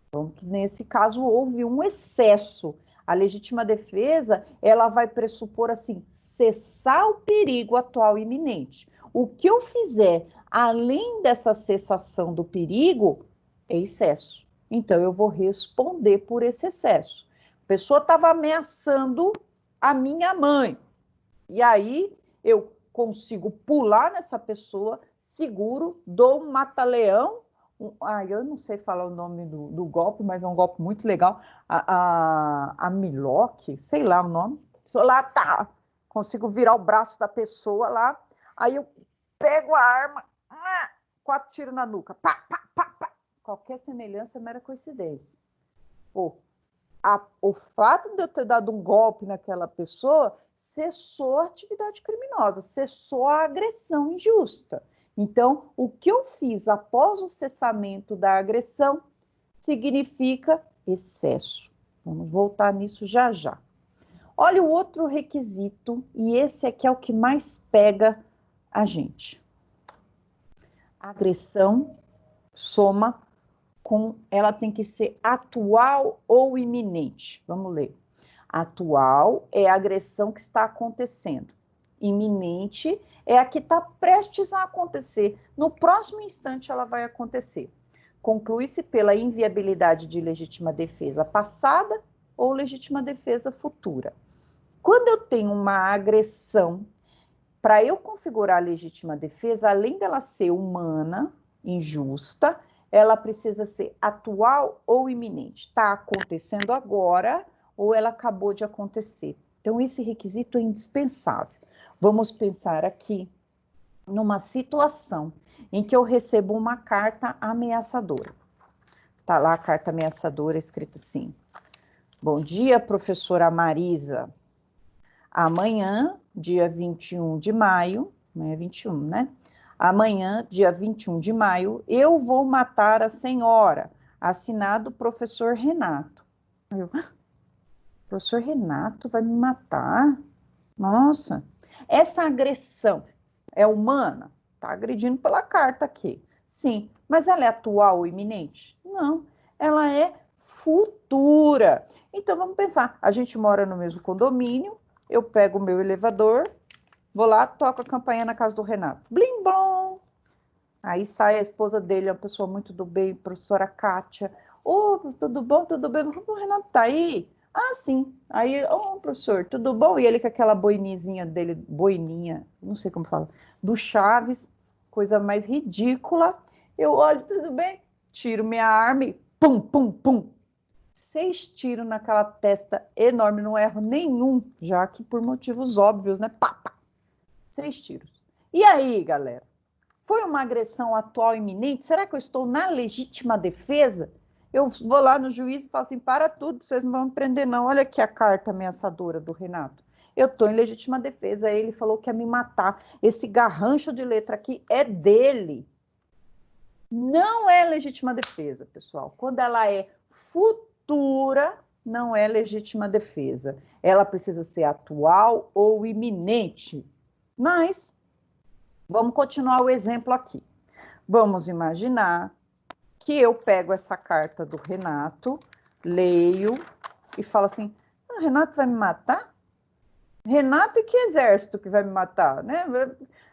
Então, nesse caso, houve um excesso. A legítima defesa, ela vai pressupor, assim, cessar o perigo atual e iminente. O que eu fizer, além dessa cessação do perigo, é excesso. Então, eu vou responder por esse excesso. A pessoa estava ameaçando a minha mãe. E aí, eu consigo pular nessa pessoa, seguro, dou um mata-leão, eu não sei falar o nome do golpe, mas é um golpe muito legal. A Milok, sei lá o nome. Lá tá, consigo virar o braço da pessoa lá, aí eu pego a arma, 4 tiros na nuca, pá, pá, pá, pá. Qualquer semelhança é mera coincidência. Pô, o fato de eu ter dado um golpe naquela pessoa cessou a atividade criminosa, cessou a agressão injusta. Então, o que eu fiz após o cessamento da agressão significa excesso. Vamos voltar nisso já já. Olha o outro requisito, e esse aqui é o que mais pega a gente. Agressão soma com, ela tem que ser atual ou iminente. Vamos ler. Atual é a agressão que está acontecendo. Iminente é a que está prestes a acontecer. No próximo instante ela vai acontecer. Conclui-se pela inviabilidade de legítima defesa passada ou legítima defesa futura. Quando eu tenho uma agressão, para eu configurar a legítima defesa, além dela ser humana, injusta, ela precisa ser atual ou iminente. Está acontecendo agora ou ela acabou de acontecer. Então, esse requisito é indispensável. Vamos pensar aqui numa situação em que eu recebo uma carta ameaçadora. Está lá a carta ameaçadora escrita assim: bom dia, professora Marisa. Amanhã, dia 21 de maio, amanhã é 21, né? Amanhã, dia 21 de maio, eu vou matar a senhora. Assinado professor Renato. Eu, professor Renato vai me matar? Nossa, essa agressão é humana? Está agredindo pela carta aqui. Sim, mas ela é atual ou iminente? Não, ela é futura. Então vamos pensar, a gente mora no mesmo condomínio, eu pego o meu elevador, vou lá, toco a campainha na casa do Renato. Blim, blom! Aí sai a esposa dele, é uma pessoa muito do bem, professora Kátia. Ô, tudo bom, tudo bem? O Renato tá aí? Ah, sim. Aí, professor, tudo bom? E ele com aquela boinizinha dele, boininha, não sei como fala, do Chaves, coisa mais ridícula. Eu olho, tudo bem? Tiro minha arma e pum, pum, pum. 6 tiros naquela testa enorme, não erro nenhum, já que por motivos óbvios, né? Pá, pá. 6 tiros. E aí, galera? Foi uma agressão atual iminente? Será que eu estou na legítima defesa? Eu vou lá no juiz e falo assim, para tudo, vocês não vão me prender não. Olha aqui a carta ameaçadora do Renato. Eu estou em legítima defesa. Aí ele falou que ia me matar. Esse garrancho de letra aqui é dele. Não é legítima defesa, pessoal. Quando ela é futura, não é legítima defesa. Ela precisa ser atual ou iminente. Mas, vamos continuar o exemplo aqui. Vamos imaginar que eu pego essa carta do Renato, leio e falo assim, Renato vai me matar? Renato e que exército que vai me matar? Né?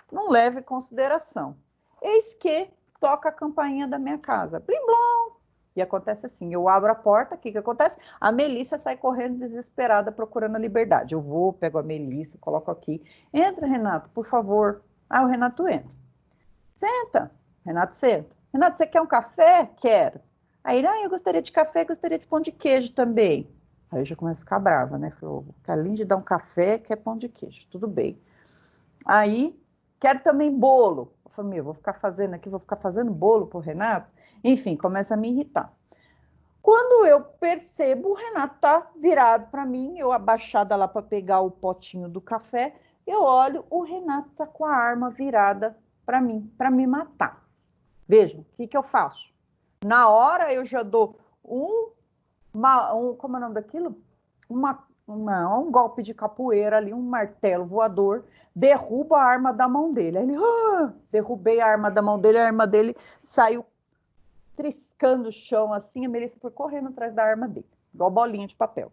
Não leve em consideração. Eis que toca a campainha da minha casa. Blim, blom! E acontece assim, eu abro a porta, o que acontece? A Melissa sai correndo desesperada procurando a liberdade. Eu vou, pego a Melissa, coloco aqui. Entra, Renato, por favor. Ah, o Renato entra. Senta. Renato senta. Renato, você quer um café? Quero. Aí, eu gostaria de café, gostaria de pão de queijo também. Aí eu já começo a ficar brava, né? Falou, além de dar um café, quer pão de queijo. Tudo bem. Aí, quero também bolo. Eu falei, vou ficar fazendo bolo pro Renato? Enfim, começa a me irritar. Quando eu percebo, o Renato tá virado para mim, eu abaixada lá para pegar o potinho do café, eu olho, o Renato tá com a arma virada para mim, para me matar. Vejam, o que eu faço? Na hora eu já dou como é o nome daquilo? Um golpe de capoeira ali, um martelo voador, derrubo a arma da mão dele. Aí ele, derrubei a arma da mão dele, a arma dele saiu triscando o chão assim, a Melissa foi correndo atrás da arma dele, igual bolinha de papel.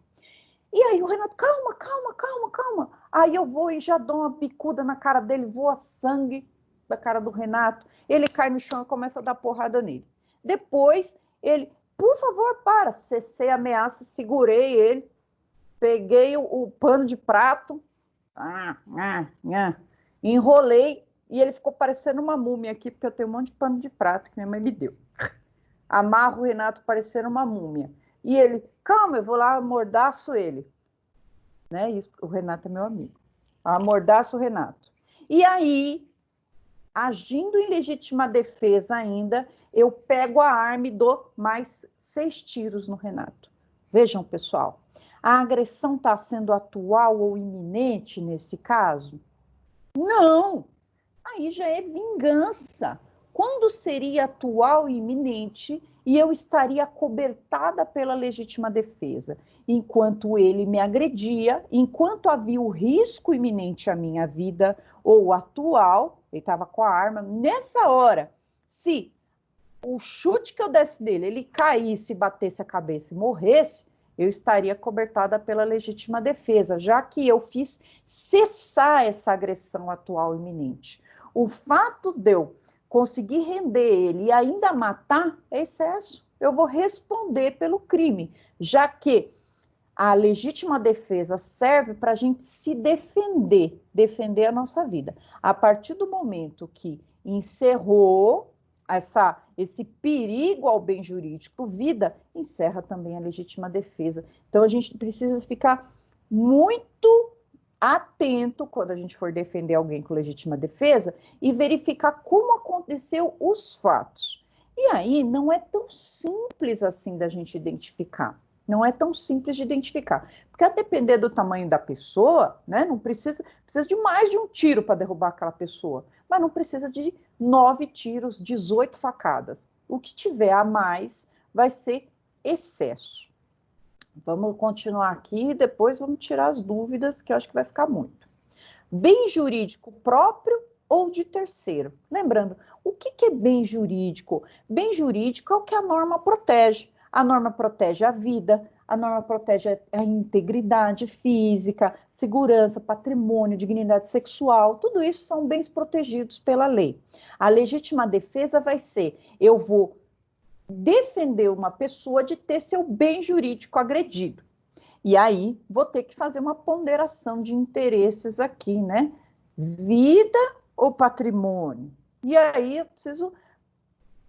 E aí o Renato, calma, calma, calma, calma. Aí eu vou e já dou uma bicuda na cara dele, voa sangue da cara do Renato, ele cai no chão e começa a dar porrada nele. Depois, ele, por favor, para, cessei a ameaça, segurei ele, peguei o pano de prato, enrolei, e ele ficou parecendo uma múmia aqui, porque eu tenho um monte de pano de prato que minha mãe me deu. amarro o Renato parecendo uma múmia. E ele, calma, eu vou lá, amordaço ele. Né? Isso, o Renato é meu amigo. Amordaço o Renato. E aí, agindo em legítima defesa ainda, eu pego a arma e dou mais 6 tiros no Renato. Vejam, pessoal, a agressão está sendo atual ou iminente nesse caso? Não! Aí já é vingança. Quando seria atual e iminente e eu estaria cobertada pela legítima defesa? Enquanto ele me agredia, enquanto havia o risco iminente à minha vida, ou atual, ele estava com a arma, nessa hora, se o chute que eu desse nele, ele caísse, batesse a cabeça e morresse, eu estaria cobertada pela legítima defesa, já que eu fiz cessar essa agressão atual iminente. O fato de eu conseguir render ele e ainda matar é excesso. Eu vou responder pelo crime, já que a legítima defesa serve para a gente se defender, defender a nossa vida. A partir do momento que encerrou esse perigo ao bem jurídico, vida, encerra também a legítima defesa. Então, a gente precisa ficar muito atento quando a gente for defender alguém com legítima defesa e verificar como aconteceu os fatos. E aí, não é tão simples assim da gente identificar. Não é tão simples de identificar. Porque a depender do tamanho da pessoa, né, não precisa de mais de um tiro para derrubar aquela pessoa, mas não precisa de 9 tiros, 18 facadas. O que tiver a mais vai ser excesso. Vamos continuar aqui e depois vamos tirar as dúvidas, que eu acho que vai ficar muito. Bem jurídico próprio ou de terceiro? Lembrando, o que é bem jurídico? Bem jurídico é o que a norma protege. A norma protege a vida, a norma protege a integridade física, segurança, patrimônio, dignidade sexual, tudo isso são bens protegidos pela lei. A legítima defesa vai ser, eu vou defender uma pessoa de ter seu bem jurídico agredido. E aí, vou ter que fazer uma ponderação de interesses aqui, né? Vida ou patrimônio? E aí, eu preciso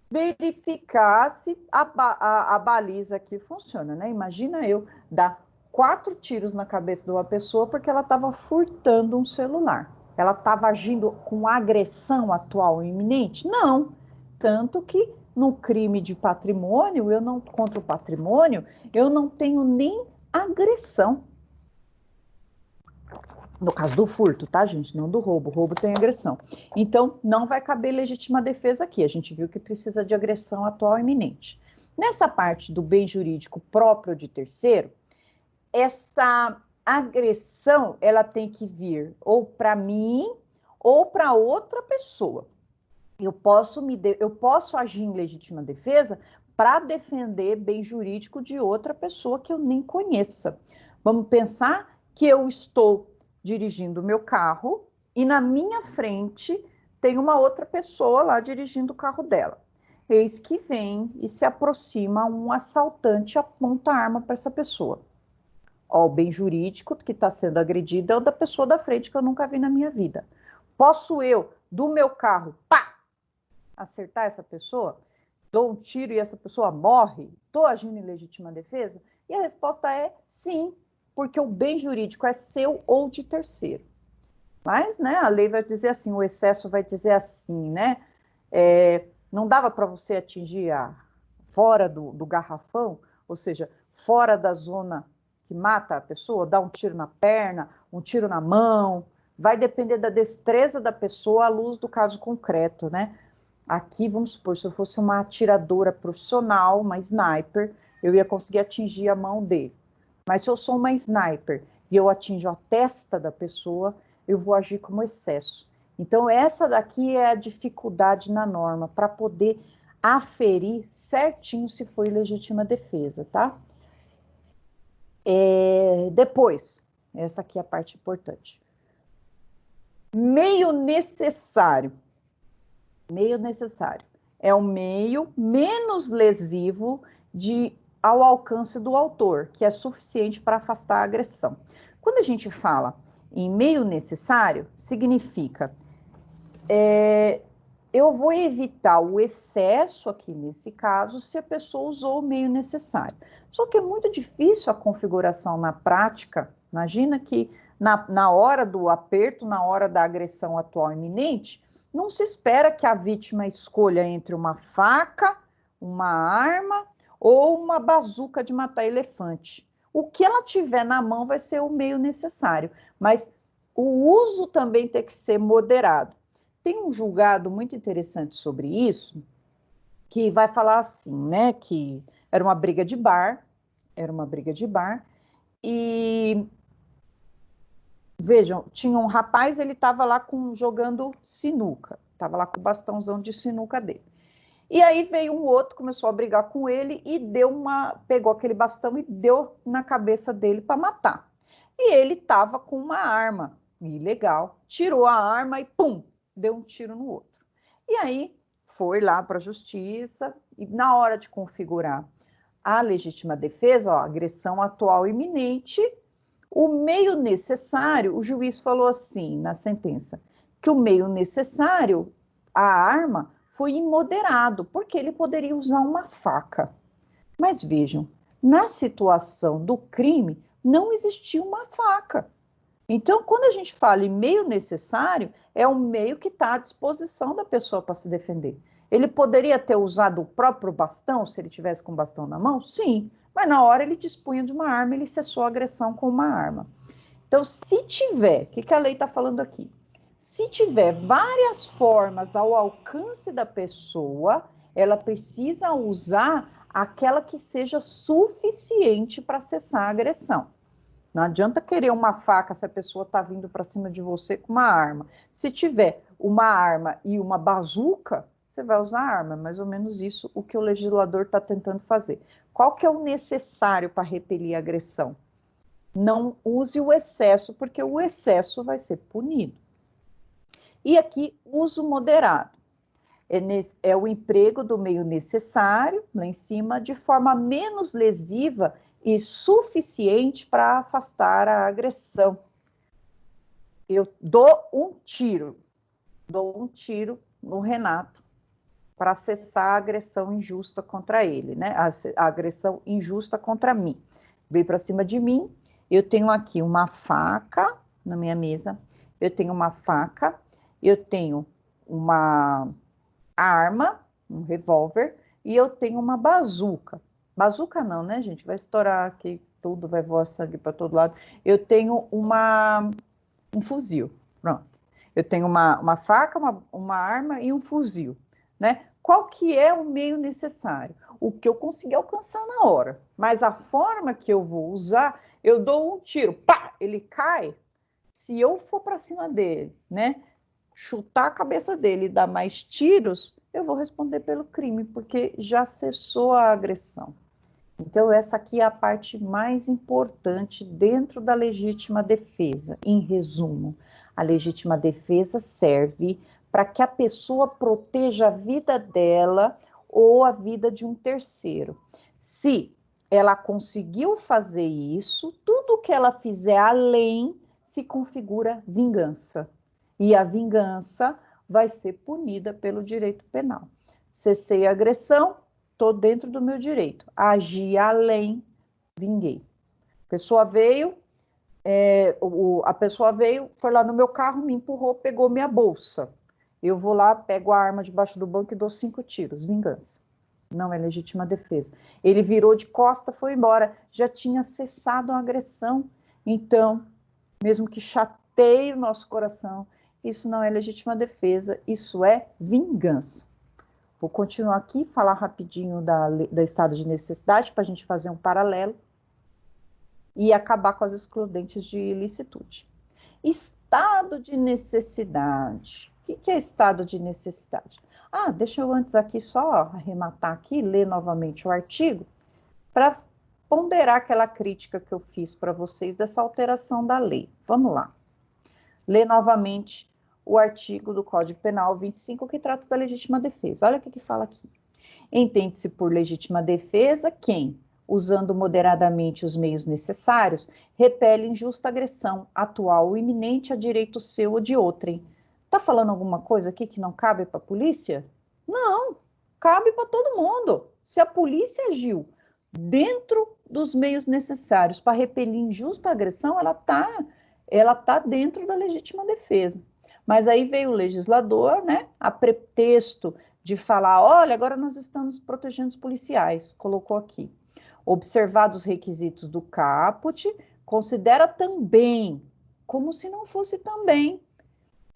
verificar se a baliza aqui funciona, né? Imagina eu dar 4 tiros na cabeça de uma pessoa porque ela estava furtando um celular. Ela estava agindo com agressão atual e iminente? Não. Tanto que no crime de patrimônio, contra o patrimônio, eu não tenho nem agressão. No caso do furto, tá, gente? Não do roubo. O roubo tem agressão. Então, não vai caber legítima defesa aqui. A gente viu que precisa de agressão atual iminente. Nessa parte do bem jurídico próprio de terceiro, essa agressão, ela tem que vir ou para mim ou para outra pessoa. Eu posso agir em legítima defesa para defender bem jurídico de outra pessoa que eu nem conheça. Vamos pensar que eu estou dirigindo o meu carro e na minha frente tem uma outra pessoa lá dirigindo o carro dela. Eis que vem e se aproxima um assaltante e aponta a arma para essa pessoa. Ó, o bem jurídico que está sendo agredido é o da pessoa da frente que eu nunca vi na minha vida. Posso eu, do meu carro, pá, acertar essa pessoa? Dou um tiro e essa pessoa morre? Estou agindo em legítima defesa? E a resposta é sim, porque o bem jurídico é seu ou de terceiro. Mas, né, a lei vai dizer assim, o excesso vai dizer assim, né? Não dava para você atingir fora do garrafão, ou seja, fora da zona que mata a pessoa, dar um tiro na perna, um tiro na mão, vai depender da destreza da pessoa à luz do caso concreto, né? Aqui, vamos supor, se eu fosse uma atiradora profissional, uma sniper, eu ia conseguir atingir a mão dele. Mas se eu sou uma sniper e eu atinjo a testa da pessoa, eu vou agir como excesso. Então, essa daqui é a dificuldade na norma, para poder aferir certinho se foi legítima defesa, tá? Depois, essa aqui é a parte importante. Meio necessário. Meio necessário. É o meio menos lesivo ao alcance do autor, que é suficiente para afastar a agressão. Quando a gente fala em meio necessário, significa eu vou evitar o excesso aqui nesse caso se a pessoa usou o meio necessário. Só que é muito difícil a configuração na prática. Imagina que na hora do aperto, na hora da agressão atual iminente, não se espera que a vítima escolha entre uma faca, uma arma ou uma bazuca de matar elefante. O que ela tiver na mão vai ser o meio necessário, mas o uso também tem que ser moderado. Tem um julgado muito interessante sobre isso, que vai falar assim, né, que era uma briga de bar, e vejam, tinha um rapaz, ele estava lá jogando sinuca, estava lá com o bastãozão de sinuca dele. E aí veio um outro, começou a brigar com ele e pegou aquele bastão e deu na cabeça dele para matar. E ele estava com uma arma ilegal, tirou a arma e pum, deu um tiro no outro. E aí foi lá para a justiça e na hora de configurar a legítima defesa, ó, agressão atual iminente, o meio necessário, o juiz falou assim na sentença, que o meio necessário, a arma, foi imoderado, porque ele poderia usar uma faca. Mas vejam, na situação do crime, não existia uma faca. Então, quando a gente fala em meio necessário, é um meio que está à disposição da pessoa para se defender. Ele poderia ter usado o próprio bastão, se ele tivesse com o bastão na mão? Sim, mas na hora ele dispunha de uma arma, ele cessou a agressão com uma arma. Então, se tiver, o que a lei está falando aqui? Se tiver várias formas ao alcance da pessoa, ela precisa usar aquela que seja suficiente para cessar a agressão. Não adianta querer uma faca se a pessoa está vindo para cima de você com uma arma. Se tiver uma arma e uma bazuca, você vai usar a arma. É mais ou menos isso o que o legislador está tentando fazer. Qual que é o necessário para repelir a agressão? Não use o excesso, porque o excesso vai ser punido. E aqui, uso moderado. É o emprego do meio necessário, lá em cima, de forma menos lesiva e suficiente para afastar a agressão. Eu dou um tiro no Renato para cessar a agressão injusta contra ele, né? A agressão injusta contra mim. Veio para cima de mim, eu tenho aqui uma faca na minha mesa, eu tenho uma faca, eu tenho uma arma, um revólver, e eu tenho uma bazuca. Bazuca não, né, gente? Vai estourar aqui tudo, vai voar sangue para todo lado. Eu tenho um fuzil, pronto. Eu tenho uma faca, uma arma e um fuzil, né? Qual que é o meio necessário? O que eu conseguir alcançar na hora. Mas a forma que eu vou usar, eu dou um tiro, pá, ele cai. Se eu for para cima dele, né, chutar a cabeça dele e dar mais tiros, eu vou responder pelo crime, porque já cessou a agressão. Então, essa aqui é a parte mais importante dentro da legítima defesa. Em resumo, a legítima defesa serve para que a pessoa proteja a vida dela ou a vida de um terceiro. Se ela conseguiu fazer isso, tudo que ela fizer além se configura vingança. E a vingança vai ser punida pelo direito penal. Cessei a agressão, estou dentro do meu direito. Agi além, vinguei. A pessoa veio, foi lá no meu carro, me empurrou, pegou minha bolsa. Eu vou lá, pego a arma debaixo do banco e dou 5 tiros. Vingança. Não é legítima defesa. Ele virou de costa, foi embora. Já tinha cessado a agressão. Então, mesmo que chateie o nosso coração, isso não é legítima defesa, isso é vingança. Vou continuar aqui, falar rapidinho da estado de necessidade, para a gente fazer um paralelo e acabar com as excludentes de ilicitude. Estado de necessidade. O que é estado de necessidade? Deixa eu antes aqui só arrematar aqui, ler novamente o artigo, para ponderar aquela crítica que eu fiz para vocês dessa alteração da lei. Vamos lá. Ler novamente o artigo do Código Penal 25, que trata da legítima defesa. Olha o que fala aqui. Entende-se por legítima defesa quem, usando moderadamente os meios necessários, repele injusta agressão atual ou iminente a direito seu ou de outrem. Está falando alguma coisa aqui que não cabe para a polícia? Não, cabe para todo mundo. Se a polícia agiu dentro dos meios necessários para repelir injusta agressão, ela tá dentro da legítima defesa. Mas aí veio o legislador, né, a pretexto de falar, olha, agora nós estamos protegendo os policiais, colocou aqui. Observados os requisitos do caput, considera também, como se não fosse também,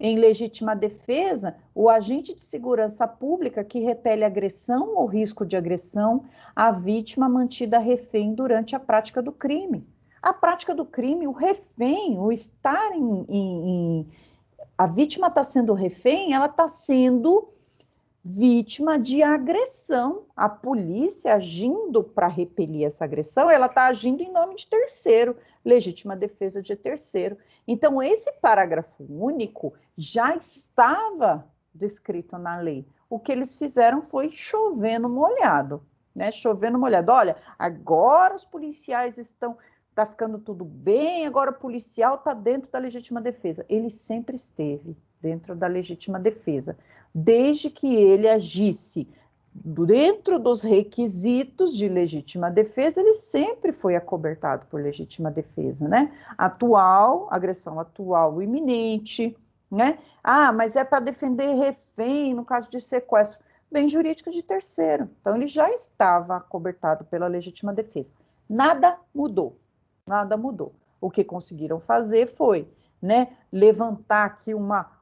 em legítima defesa, o agente de segurança pública que repele agressão ou risco de agressão à vítima mantida refém durante a prática do crime. A prática do crime, o refém, o estar a vítima está sendo refém, ela está sendo vítima de agressão. A polícia agindo para repelir essa agressão, ela está agindo em nome de terceiro, legítima defesa de terceiro. Então, esse parágrafo único já estava descrito na lei. O que eles fizeram foi chover no molhado, né? Chover no molhado. Olha, agora os policiais tá ficando tudo bem, agora o policial está dentro da legítima defesa. Ele sempre esteve dentro da legítima defesa, desde que ele agisse dentro dos requisitos de legítima defesa, ele sempre foi acobertado por legítima defesa, né? Agressão atual iminente, né? Ah, mas é para defender refém no caso de sequestro. Bem jurídico de terceiro. Então, ele já estava acobertado pela legítima defesa. Nada mudou. Nada mudou. O que conseguiram fazer foi, né, levantar aqui uma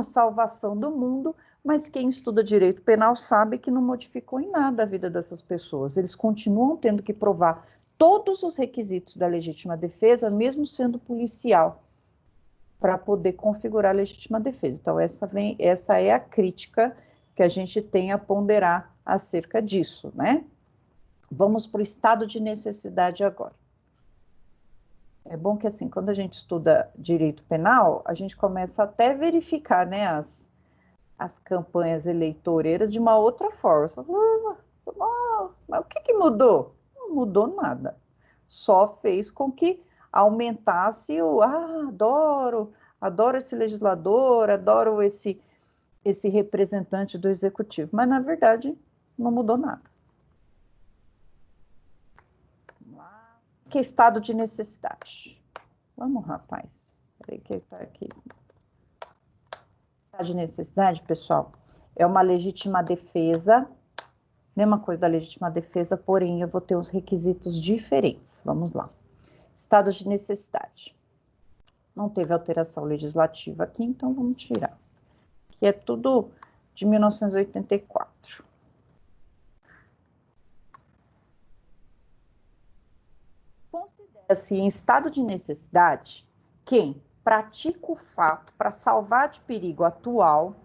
salvação do mundo, mas quem estuda direito penal sabe que não modificou em nada a vida dessas pessoas. Eles continuam tendo que provar todos os requisitos da legítima defesa, mesmo sendo policial, para poder configurar a legítima defesa. Então, essa é a crítica que a gente tem a ponderar acerca disso, né? Vamos para o estado de necessidade agora. É bom que, assim, quando a gente estuda direito penal, a gente começa até a verificar, né, as campanhas eleitoreiras de uma outra forma. Você fala, mas o que mudou? Não mudou nada. Só fez com que aumentasse adoro esse legislador, adoro esse representante do executivo. Mas, na verdade, não mudou nada. Que estado de necessidade? Vamos, rapaz. Peraí que ele tá aqui. Estado de necessidade, pessoal, é uma legítima defesa, mesma coisa da legítima defesa, porém eu vou ter uns requisitos diferentes. Vamos lá. Estado de necessidade. Não teve alteração legislativa aqui, então vamos tirar. Que é tudo de 1984. Considera-se em estado de necessidade quem pratica o fato para salvar de perigo atual,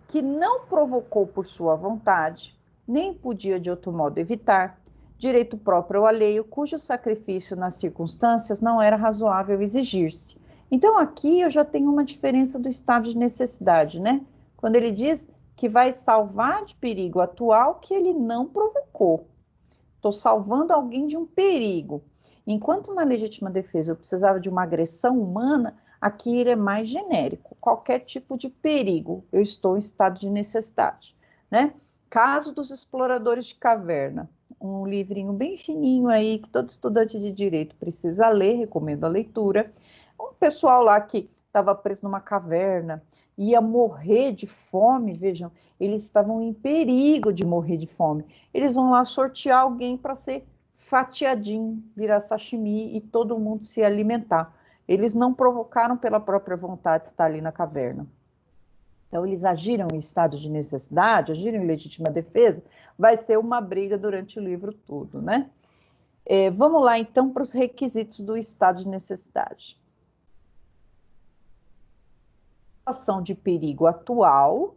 que não provocou por sua vontade, nem podia de outro modo evitar, direito próprio ou alheio, cujo sacrifício nas circunstâncias não era razoável exigir-se. Então, aqui eu já tenho uma diferença do estado de necessidade, né? Quando ele diz que vai salvar de perigo atual que ele não provocou. Estou salvando alguém de um perigo. Enquanto na legítima defesa eu precisava de uma agressão humana, aqui ele é mais genérico. Qualquer tipo de perigo, eu estou em estado de necessidade, né? Caso dos exploradores de caverna, um livrinho bem fininho aí, que todo estudante de direito precisa ler, recomendo a leitura. Um pessoal lá que estava preso numa caverna, ia morrer de fome, vejam, eles estavam em perigo de morrer de fome. Eles vão lá sortear alguém para ser fatiadinho, virar sashimi e todo mundo se alimentar. Eles não provocaram pela própria vontade de estar ali na caverna. Então, eles agiram em estado de necessidade, agiram em legítima defesa, vai ser uma briga durante o livro todo, né? Vamos lá, então, para os requisitos do estado de necessidade. Situação de perigo atual,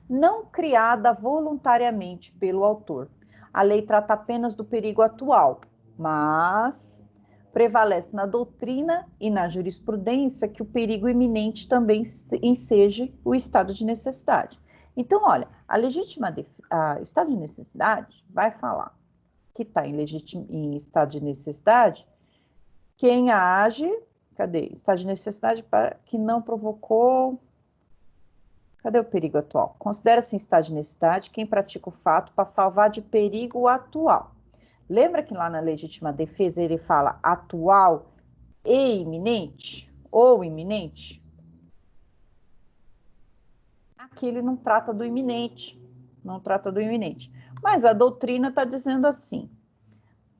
não criada voluntariamente pelo autor. A lei trata apenas do perigo atual, mas prevalece na doutrina e na jurisprudência que o perigo iminente também enseje o estado de necessidade. Então, olha, estado de necessidade vai falar que está em estado de necessidade quem age Cadê? Estado de necessidade para que não provocou... Cadê o perigo atual? Considera-se em estado de necessidade quem pratica o fato para salvar de perigo atual. Lembra que lá na legítima defesa ele fala atual e iminente? Ou iminente? Aqui ele não trata do iminente. Não trata do iminente. Mas a doutrina está dizendo assim,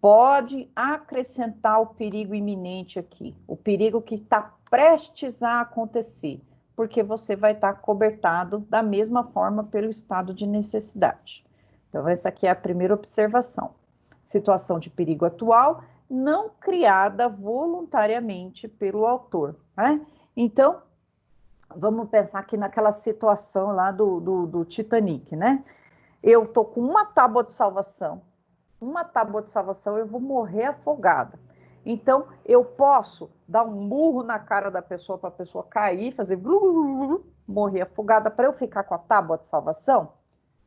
pode acrescentar o perigo iminente aqui, o perigo que está prestes a acontecer, porque você vai estar cobertado da mesma forma pelo estado de necessidade. Então, essa aqui é a primeira observação. Situação de perigo atual, não criada voluntariamente pelo autor, né? Então, vamos pensar aqui naquela situação lá do Titanic, né? Eu tô com uma tábua de salvação, eu vou morrer afogada. Então, eu posso dar um murro na cara da pessoa para a pessoa cair, fazer glu, glu, glu, glu, morrer afogada para eu ficar com a tábua de salvação?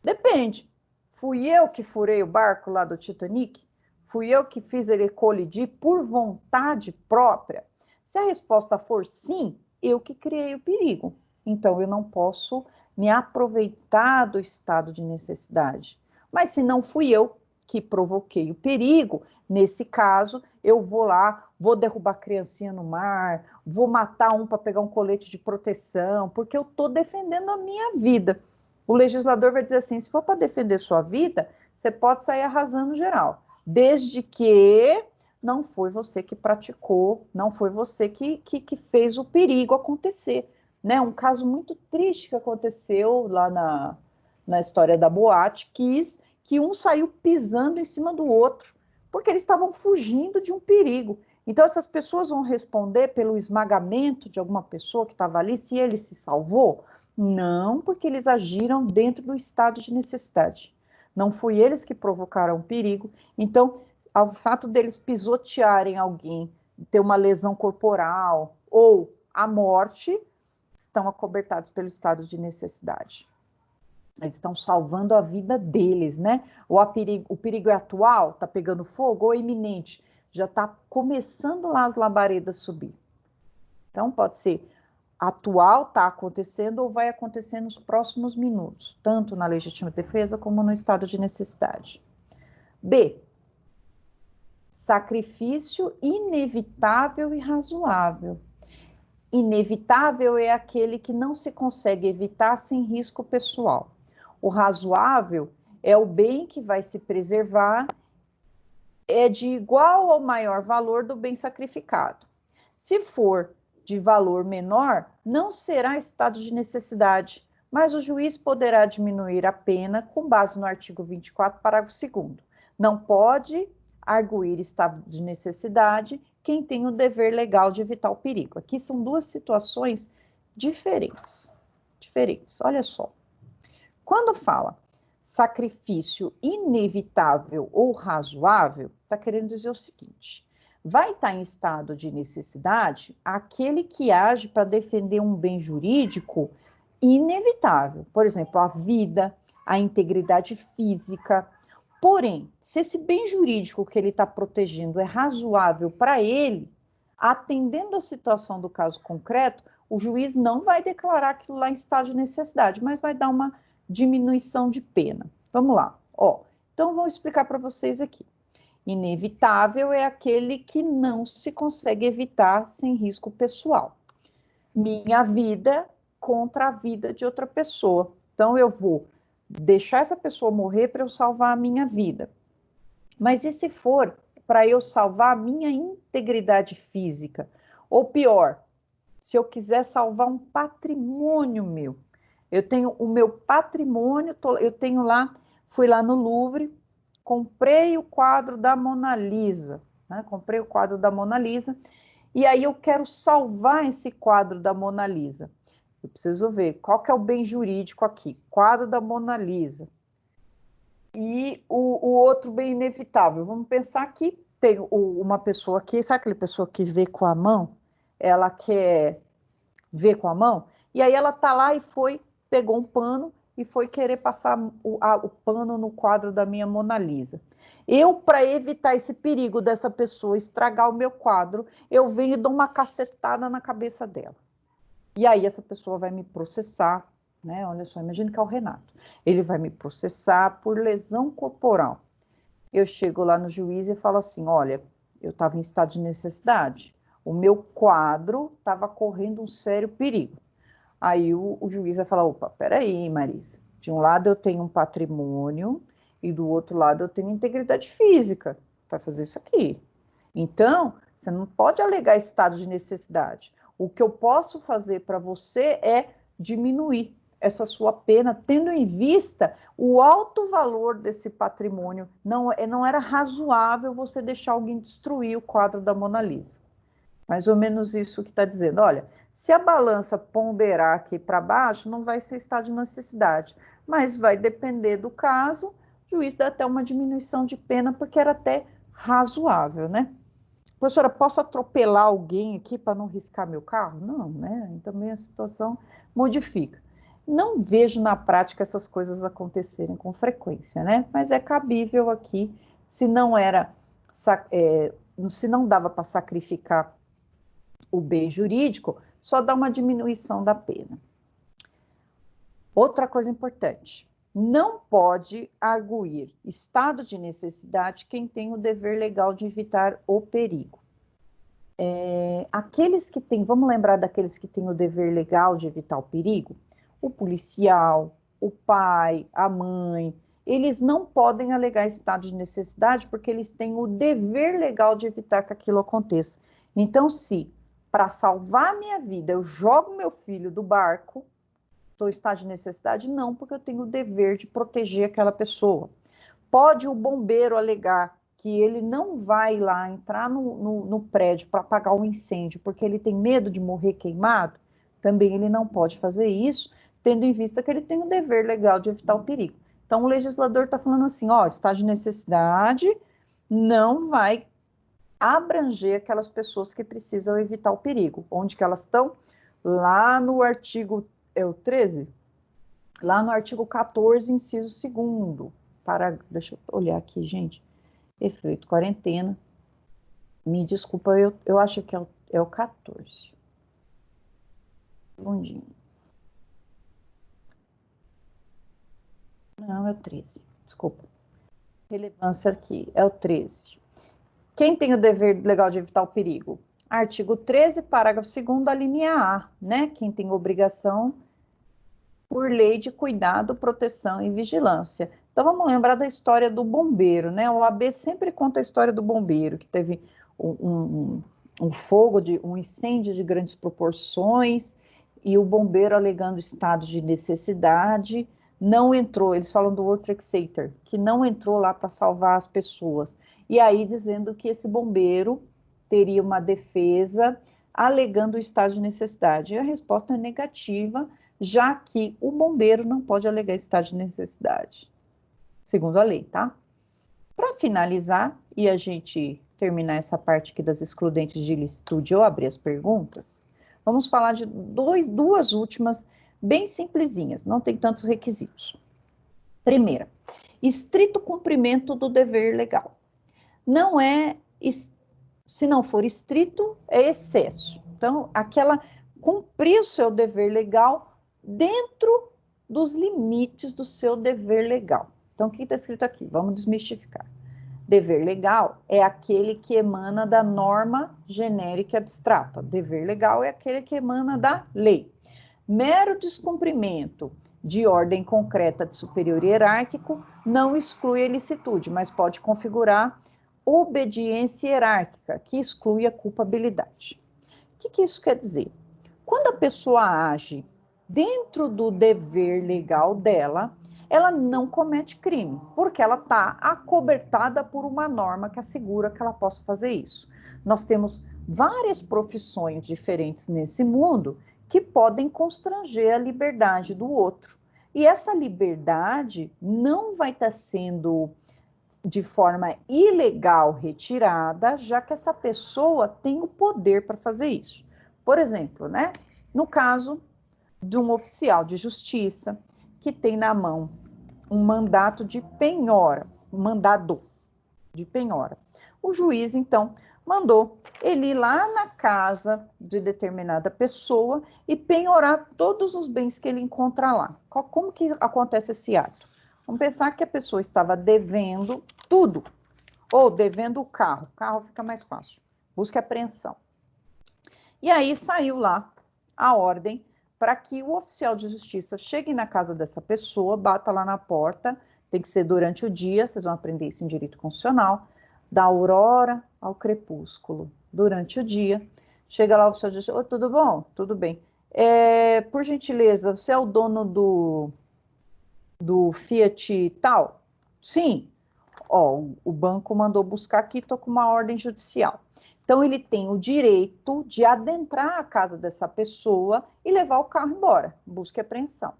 Depende. Fui eu que furei o barco lá do Titanic? Fui eu que fiz ele colidir por vontade própria? Se a resposta for sim, eu que criei o perigo. Então, eu não posso me aproveitar do estado de necessidade. Mas se não fui eu que provoquei o perigo, nesse caso, eu vou lá, vou derrubar a criancinha no mar, vou matar um para pegar um colete de proteção, porque eu estou defendendo a minha vida. O legislador vai dizer assim, se for para defender sua vida, você pode sair arrasando geral, desde que não foi você que praticou, não foi você que fez o perigo acontecer. Né? Um caso muito triste que aconteceu lá na história da boate, que um saiu pisando em cima do outro, porque eles estavam fugindo de um perigo. Então, essas pessoas vão responder pelo esmagamento de alguma pessoa que estava ali, se ele se salvou? Não, porque eles agiram dentro do estado de necessidade. Não foi eles que provocaram o perigo. Então, ao fato deles pisotearem alguém, ter uma lesão corporal ou a morte, estão acobertados pelo estado de necessidade. Eles estão salvando a vida deles, né? Ou o perigo é atual, está pegando fogo, ou é iminente, já está começando lá as labaredas subir. Então, pode ser atual, está acontecendo, ou vai acontecer nos próximos minutos, tanto na legítima defesa como no estado de necessidade. B. Sacrifício inevitável e razoável. Inevitável é aquele que não se consegue evitar sem risco pessoal. O razoável é o bem que vai se preservar, é de igual ou maior valor do bem sacrificado. Se for de valor menor, não será estado de necessidade, mas o juiz poderá diminuir a pena com base no artigo 24, parágrafo 2º. Não pode arguir estado de necessidade quem tem o dever legal de evitar o perigo. Aqui são duas situações diferentes. Olha só. Quando fala sacrifício inevitável ou razoável, está querendo dizer o seguinte: vai estar em estado de necessidade aquele que age para defender um bem jurídico inevitável. Por exemplo, a vida, a integridade física. Porém, se esse bem jurídico que ele está protegendo é razoável para ele, atendendo a situação do caso concreto, o juiz não vai declarar aquilo lá em estado de necessidade, mas vai dar uma diminuição de pena. Vamos lá. Então, vou explicar para vocês aqui. Inevitável é aquele que não se consegue evitar sem risco pessoal. Minha vida contra a vida de outra pessoa. Então, eu vou deixar essa pessoa morrer para eu salvar a minha vida. Mas e se for para eu salvar a minha integridade física? Ou pior, se eu quiser salvar um patrimônio meu. Eu tenho o meu patrimônio, eu tenho lá, fui lá no Louvre, comprei o quadro da Mona Lisa, né? Comprei o quadro da Mona Lisa, e aí eu quero salvar esse quadro da Mona Lisa. Eu preciso ver qual que é o bem jurídico aqui. Quadro da Mona Lisa. E o outro bem inevitável. Vamos pensar que tem uma pessoa aqui, sabe aquela pessoa que vê com a mão? Ela quer ver com a mão, e aí ela tá lá e pegou um pano e foi querer passar o pano no quadro da minha Mona Lisa. Eu, para evitar esse perigo dessa pessoa estragar o meu quadro, eu venho e dou uma cacetada na cabeça dela. E aí essa pessoa vai me processar, né? Olha só, imagina que é o Renato. Ele vai me processar por lesão corporal. Eu chego lá no juiz e falo assim, olha, eu estava em estado de necessidade, o meu quadro estava correndo um sério perigo. Aí o juiz vai falar, opa, peraí, Marisa, de um lado eu tenho um patrimônio e do outro lado eu tenho integridade física para fazer isso aqui. Então, você não pode alegar estado de necessidade. O que eu posso fazer para você é diminuir essa sua pena, tendo em vista o alto valor desse patrimônio. Não era razoável você deixar alguém destruir o quadro da Mona Lisa. Mais ou menos isso que está dizendo. Olha, se a balança ponderar aqui para baixo, não vai ser estado de necessidade, mas vai depender do caso, o juiz dá até uma diminuição de pena, porque era até razoável, né? Professora, posso atropelar alguém aqui para não riscar meu carro? Não, né? Também a situação modifica. Não vejo na prática essas coisas acontecerem com frequência, né? Mas é cabível aqui, se não se não dava para sacrificar o bem jurídico, só dá uma diminuição da pena. Outra coisa importante, não pode arguir estado de necessidade quem tem o dever legal de evitar o perigo. Aqueles que têm, vamos lembrar daqueles que têm o dever legal de evitar o perigo? O policial, o pai, a mãe, eles não podem alegar estado de necessidade porque eles têm o dever legal de evitar que aquilo aconteça. Então, se para salvar a minha vida eu jogo meu filho do barco, estou em estado de necessidade? Não, porque eu tenho o dever de proteger aquela pessoa. Pode o bombeiro alegar que ele não vai lá entrar no prédio para apagar o incêndio porque ele tem medo de morrer queimado? Também ele não pode fazer isso, tendo em vista que ele tem o dever legal de evitar o perigo. Então, o legislador está falando assim, ó, estado de necessidade não vai abranger aquelas pessoas que precisam evitar o perigo. Onde que elas estão? Lá no artigo, é o 13? Lá no artigo 14, inciso 2º. Deixa eu olhar aqui, gente. Efeito quarentena. Me desculpa, eu acho que é o 14. Bondinho. Não, é o 13. Desculpa. Relevância aqui, é o 13. Quem tem o dever legal de evitar o perigo? Artigo 13, parágrafo 2º, a linha A, né? Quem tem obrigação por lei de cuidado, proteção e vigilância. Então, vamos lembrar da história do bombeiro, né? O AB sempre conta a história do bombeiro, que teve um fogo, um incêndio de grandes proporções, e o bombeiro, alegando estado de necessidade, não entrou. Eles falam do World Trade Center, que não entrou lá para salvar as pessoas. E aí, dizendo que esse bombeiro teria uma defesa, alegando o estado de necessidade. E a resposta é negativa, já que o bombeiro não pode alegar estado de necessidade, segundo a lei, tá? Para finalizar, e a gente terminar essa parte aqui das excludentes de ilicitude, eu abrir as perguntas, vamos falar de duas últimas, bem simplesinhas, não tem tantos requisitos. Primeira, estrito cumprimento do dever legal. Não é, se não for estrito, é excesso. Então, cumprir o seu dever legal dentro dos limites do seu dever legal. Então, o que está escrito aqui? Vamos desmistificar. Dever legal é aquele que emana da norma genérica e abstrata. Dever legal é aquele que emana da lei. Mero descumprimento de ordem concreta de superior hierárquico não exclui a ilicitude, mas pode configurar obediência hierárquica, que exclui a culpabilidade. O que isso quer dizer? Quando a pessoa age dentro do dever legal dela, ela não comete crime, porque ela está acobertada por uma norma que assegura que ela possa fazer isso. Nós temos várias profissões diferentes nesse mundo que podem constranger a liberdade do outro. E essa liberdade não vai estar sendo de forma ilegal retirada, já que essa pessoa tem o poder para fazer isso. Por exemplo, né? No caso de um oficial de justiça que tem na mão um mandato de penhora, um mandado de penhora. O juiz, então, mandou ele ir lá na casa de determinada pessoa e penhorar todos os bens que ele encontra lá. Como que acontece esse ato? Vamos pensar que a pessoa estava devendo tudo, ou devendo o carro fica mais fácil, busca e apreensão. E aí saiu lá a ordem para que o oficial de justiça chegue na casa dessa pessoa, bata lá na porta, tem que ser durante o dia, vocês vão aprender isso em direito constitucional, da aurora ao crepúsculo, durante o dia. Chega lá o oficial de justiça, oh, tudo bom? Tudo bem. Por gentileza, você é o dono do Fiat tal? Sim. Ó, o banco mandou buscar aqui, estou com uma ordem judicial. Então, ele tem o direito de adentrar a casa dessa pessoa e levar o carro embora, busca e apreensão. A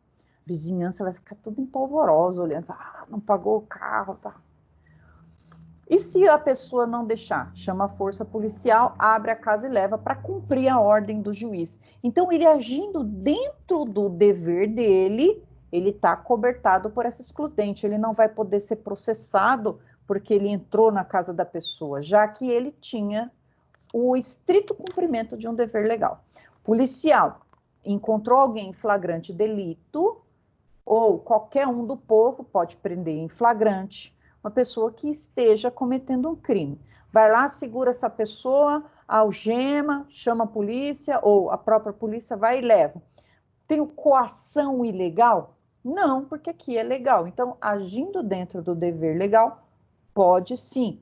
vizinhança vai ficar tudo empolvorosa, olhando, não pagou o carro, tá? E se a pessoa não deixar? Chama a força policial, abre a casa e leva para cumprir a ordem do juiz. Então, ele agindo dentro do dever dele, ele está cobertado por essa excludente, ele não vai poder ser processado porque ele entrou na casa da pessoa, já que ele tinha o estrito cumprimento de um dever legal. Policial encontrou alguém em flagrante delito, ou qualquer um do povo pode prender em flagrante uma pessoa que esteja cometendo um crime. Vai lá, segura essa pessoa, algema, chama a polícia, ou a própria polícia vai e leva. Tem coação ilegal? Não, porque aqui é legal. Então, agindo dentro do dever legal, pode sim.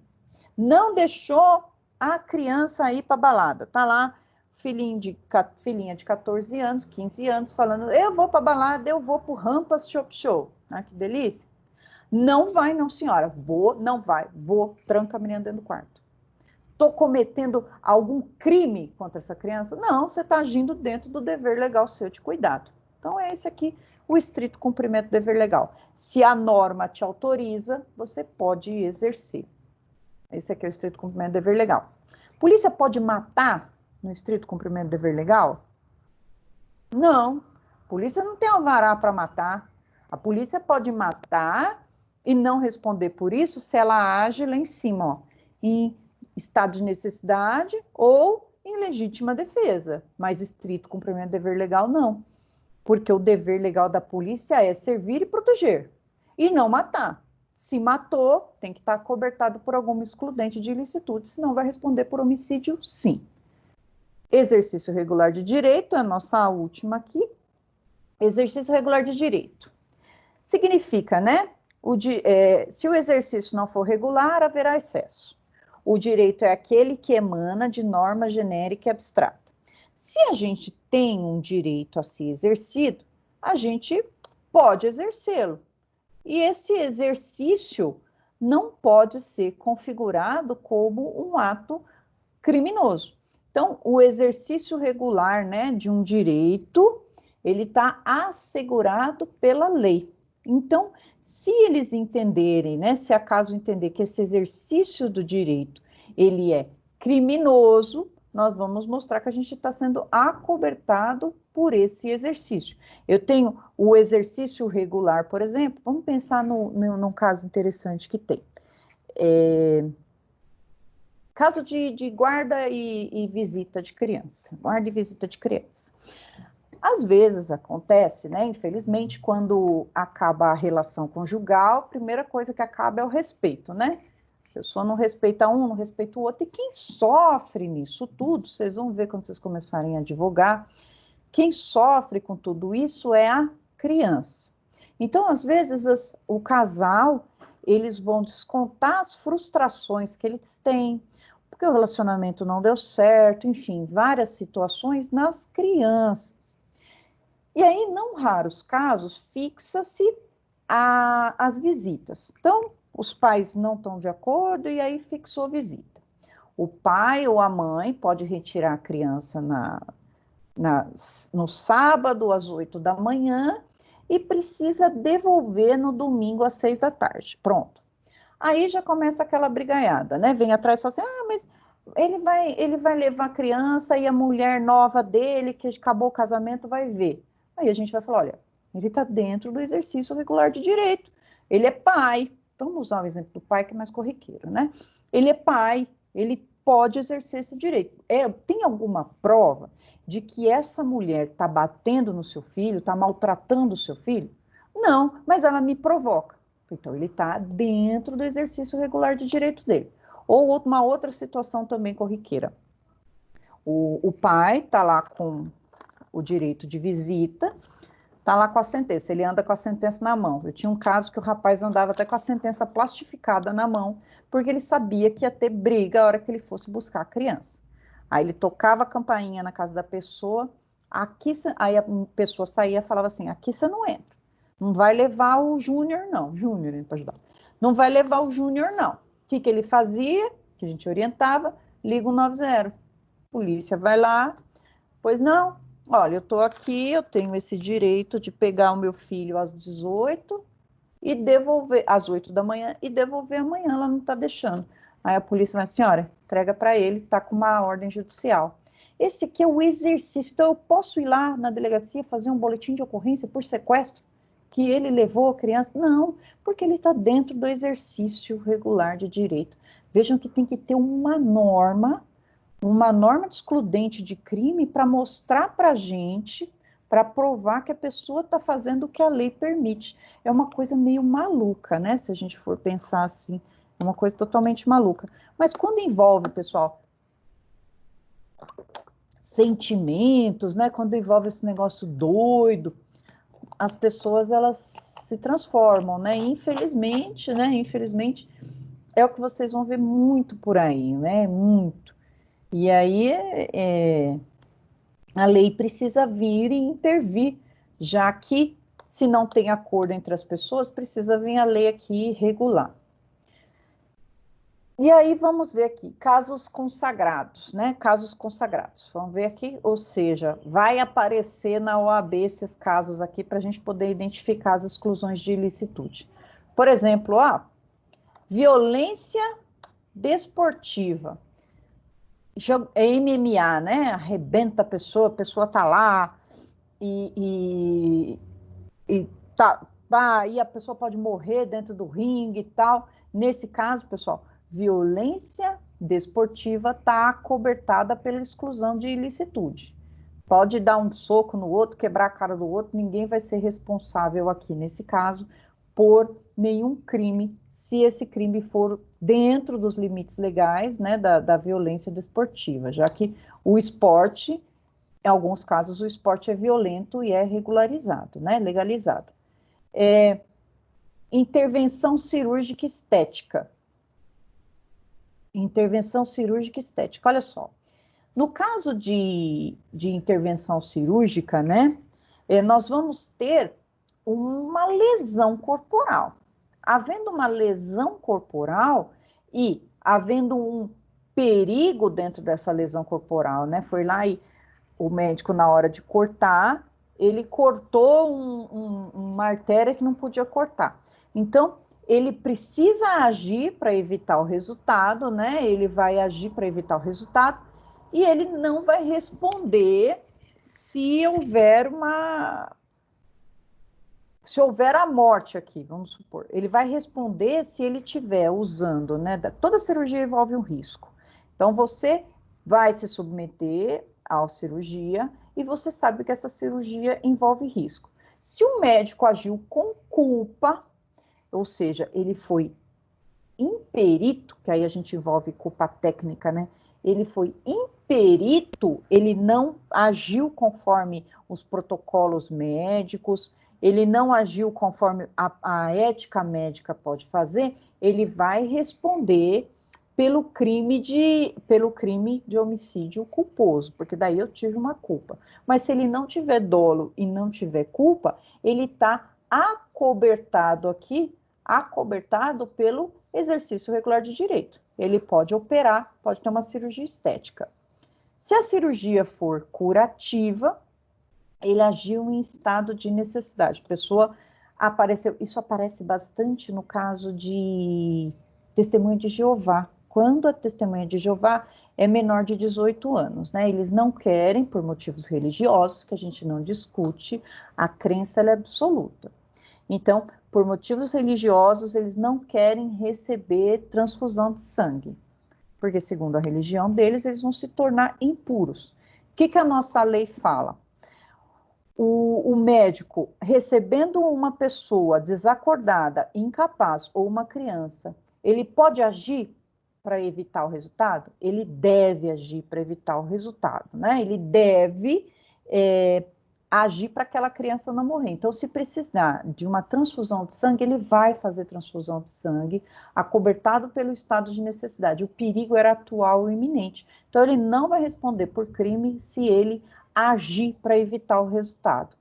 Não deixou a criança ir para balada. Tá lá, filhinha de 14 anos, 15 anos, falando, eu vou para balada, eu vou para o Rampas Shop Show. Ah, que delícia. Não vai, não, senhora. Não vai. Tranca a menina dentro do quarto. Estou cometendo algum crime contra essa criança? Não, você está agindo dentro do dever legal seu de cuidado. Então, é esse aqui o estrito cumprimento do dever legal. Se a norma te autoriza, você pode exercer. Esse aqui é o estrito cumprimento do dever legal. Polícia pode matar no estrito cumprimento do dever legal? Não. Polícia não tem alvará para matar. A polícia pode matar e não responder por isso se ela age lá em cima, ó, em estado de necessidade ou em legítima defesa. Mas estrito cumprimento do dever legal, não. Porque o dever legal da polícia é servir e proteger, e não matar. Se matou, tem que estar cobertado por alguma excludente de ilicitude, senão vai responder por homicídio, sim. Exercício regular de direito, a nossa última aqui. Exercício regular de direito. Significa, né? Se o exercício não for regular, haverá excesso. O direito é aquele que emana de norma genérica e abstrata. Se a gente tem um direito a ser exercido, a gente pode exercê-lo. E esse exercício não pode ser configurado como um ato criminoso. Então, o exercício regular, né, de um direito, ele está assegurado pela lei. Então, se eles entenderem, né, se acaso entender que esse exercício do direito, ele é criminoso, nós vamos mostrar que a gente está sendo acobertado por esse exercício. Eu tenho o exercício regular, por exemplo, vamos pensar num caso interessante que tem. Caso de guarda e visita de criança. Guarda e visita de criança. Às vezes acontece, né, infelizmente, quando acaba a relação conjugal, a primeira coisa que acaba é o respeito, né? A pessoa não respeita um, não respeita o outro, e quem sofre nisso tudo, vocês vão ver quando vocês começarem a advogar, quem sofre com tudo isso é a criança. Então, às vezes, o casal, eles vão descontar as frustrações que eles têm, porque o relacionamento não deu certo, enfim, várias situações nas crianças. E aí, não raros casos, fixa-se as visitas. Então, os pais não estão de acordo e aí fixou a visita. O pai ou a mãe pode retirar a criança no sábado às 8 da manhã e precisa devolver no domingo às 6 da tarde. Pronto. Aí já começa aquela brigaiada, né? Vem atrás e fala assim, mas ele vai levar a criança e a mulher nova dele, que acabou o casamento, vai ver. Aí a gente vai falar, olha, Ele está dentro do exercício regular de direito. Ele é pai. Vamos usar o exemplo do pai, que é mais corriqueiro, né? Ele é pai, ele pode exercer esse direito. Tem alguma prova de que essa mulher está batendo no seu filho, está maltratando o seu filho? Não, mas ela me provoca. Então, ele está dentro do exercício regular de direito dele. Ou uma outra situação também corriqueira. O pai está lá com o direito de visita, está lá com a sentença, ele anda com a sentença na mão. Eu tinha um caso que o rapaz andava até com a sentença plastificada na mão, porque ele sabia que ia ter briga a hora que ele fosse buscar a criança. Aí ele tocava a campainha na casa da pessoa, aí a pessoa saía e falava assim, aqui você não entra, não vai levar o Júnior não, Júnior, para ajudar, não vai levar o Júnior não. O que ele fazia, que a gente orientava, liga o 90, polícia vai lá, pois não, olha, eu estou aqui, eu tenho esse direito de pegar o meu filho às 18 e devolver, às 8 da manhã, e devolver amanhã, ela não está deixando. Aí a polícia vai, senhora, entrega para ele, está com uma ordem judicial. Esse aqui é o exercício, então eu posso ir lá na delegacia fazer um boletim de ocorrência por sequestro, que ele levou a criança? Não, porque ele está dentro do exercício regular de direito. Vejam que tem que ter uma norma de excludente de crime para mostrar para a gente, para provar que a pessoa está fazendo o que a lei permite. É uma coisa meio maluca, né? Se a gente for pensar assim, é uma coisa totalmente maluca. Mas quando envolve, pessoal, sentimentos, né? Quando envolve esse negócio doido, as pessoas, elas se transformam, né? Infelizmente, né? Infelizmente, é o que vocês vão ver muito por aí, né? Muito. E aí, a lei precisa vir e intervir, já que, se não tem acordo entre as pessoas, precisa vir a lei aqui regular. E aí, vamos ver aqui, casos consagrados, né? Casos consagrados. Vamos ver aqui, ou seja, vai aparecer na OAB esses casos aqui para a gente poder identificar as exclusões de ilicitude. Por exemplo, violência desportiva. É MMA, né? Arrebenta a pessoa tá lá e a pessoa pode morrer dentro do ringue e tal. Nesse caso, pessoal, violência desportiva está acobertada pela exclusão de ilicitude. Pode dar um soco no outro, quebrar a cara do outro, ninguém vai ser responsável aqui, nesse caso, por nenhum crime, se esse crime for dentro dos limites legais, né, da violência desportiva, já que o esporte, em alguns casos, o esporte é violento e é regularizado, né, legalizado. Intervenção cirúrgica estética. Intervenção cirúrgica estética, olha só. No caso de intervenção cirúrgica, né, nós vamos ter uma lesão corporal. Havendo uma lesão corporal e havendo um perigo dentro dessa lesão corporal, né, foi lá e o médico, na hora de cortar, ele cortou uma artéria que não podia cortar. Então, ele precisa agir para evitar o resultado, né? Ele vai agir para evitar o resultado e ele não vai responder se houver a morte aqui, vamos supor. Ele vai responder se ele estiver usando, né? Toda cirurgia envolve um risco. Então, você vai se submeter à cirurgia e você sabe que essa cirurgia envolve risco. Se o médico agiu com culpa, ou seja, ele foi imperito, que aí a gente envolve culpa técnica, né? Ele foi imperito, ele não agiu conforme os protocolos médicos, ele não agiu conforme a ética médica pode fazer, ele vai responder pelo crime de homicídio culposo, porque daí eu tive uma culpa. Mas se ele não tiver dolo e não tiver culpa, ele está acobertado aqui, acobertado pelo exercício regular de direito. Ele pode operar, pode ter uma cirurgia estética. Se a cirurgia for curativa, ele agiu em estado de necessidade. A pessoa apareceu, isso aparece bastante no caso de testemunha de Jeová. Quando a testemunha de Jeová, é menor de 18 anos, né? Eles não querem, por motivos religiosos, que a gente não discute, a crença ela é absoluta. Então, por motivos religiosos, eles não querem receber transfusão de sangue, porque segundo a religião deles, eles vão se tornar impuros. O que a nossa lei fala? O médico, recebendo uma pessoa desacordada, incapaz, ou uma criança, ele pode agir para evitar o resultado? Ele deve agir para evitar o resultado, né? Ele deve agir para aquela criança não morrer. Então, se precisar de uma transfusão de sangue, ele vai fazer transfusão de sangue, acobertado pelo estado de necessidade. O perigo era atual e iminente. Então, ele não vai responder por crime se ele agir para evitar o resultado.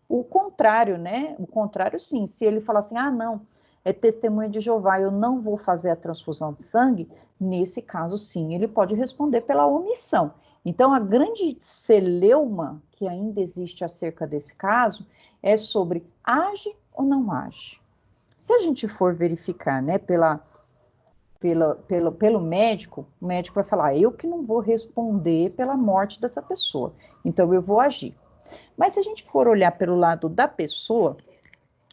O contrário, né? O contrário, sim. Se ele falar assim, não, é testemunha de Jeová, eu não vou fazer a transfusão de sangue, nesse caso, sim, ele pode responder pela omissão. Então, a grande celeuma que ainda existe acerca desse caso é sobre age ou não age. Se a gente for verificar, né, pelo médico, o médico vai falar, eu que não vou responder pela morte dessa pessoa, então eu vou agir. Mas se a gente for olhar pelo lado da pessoa,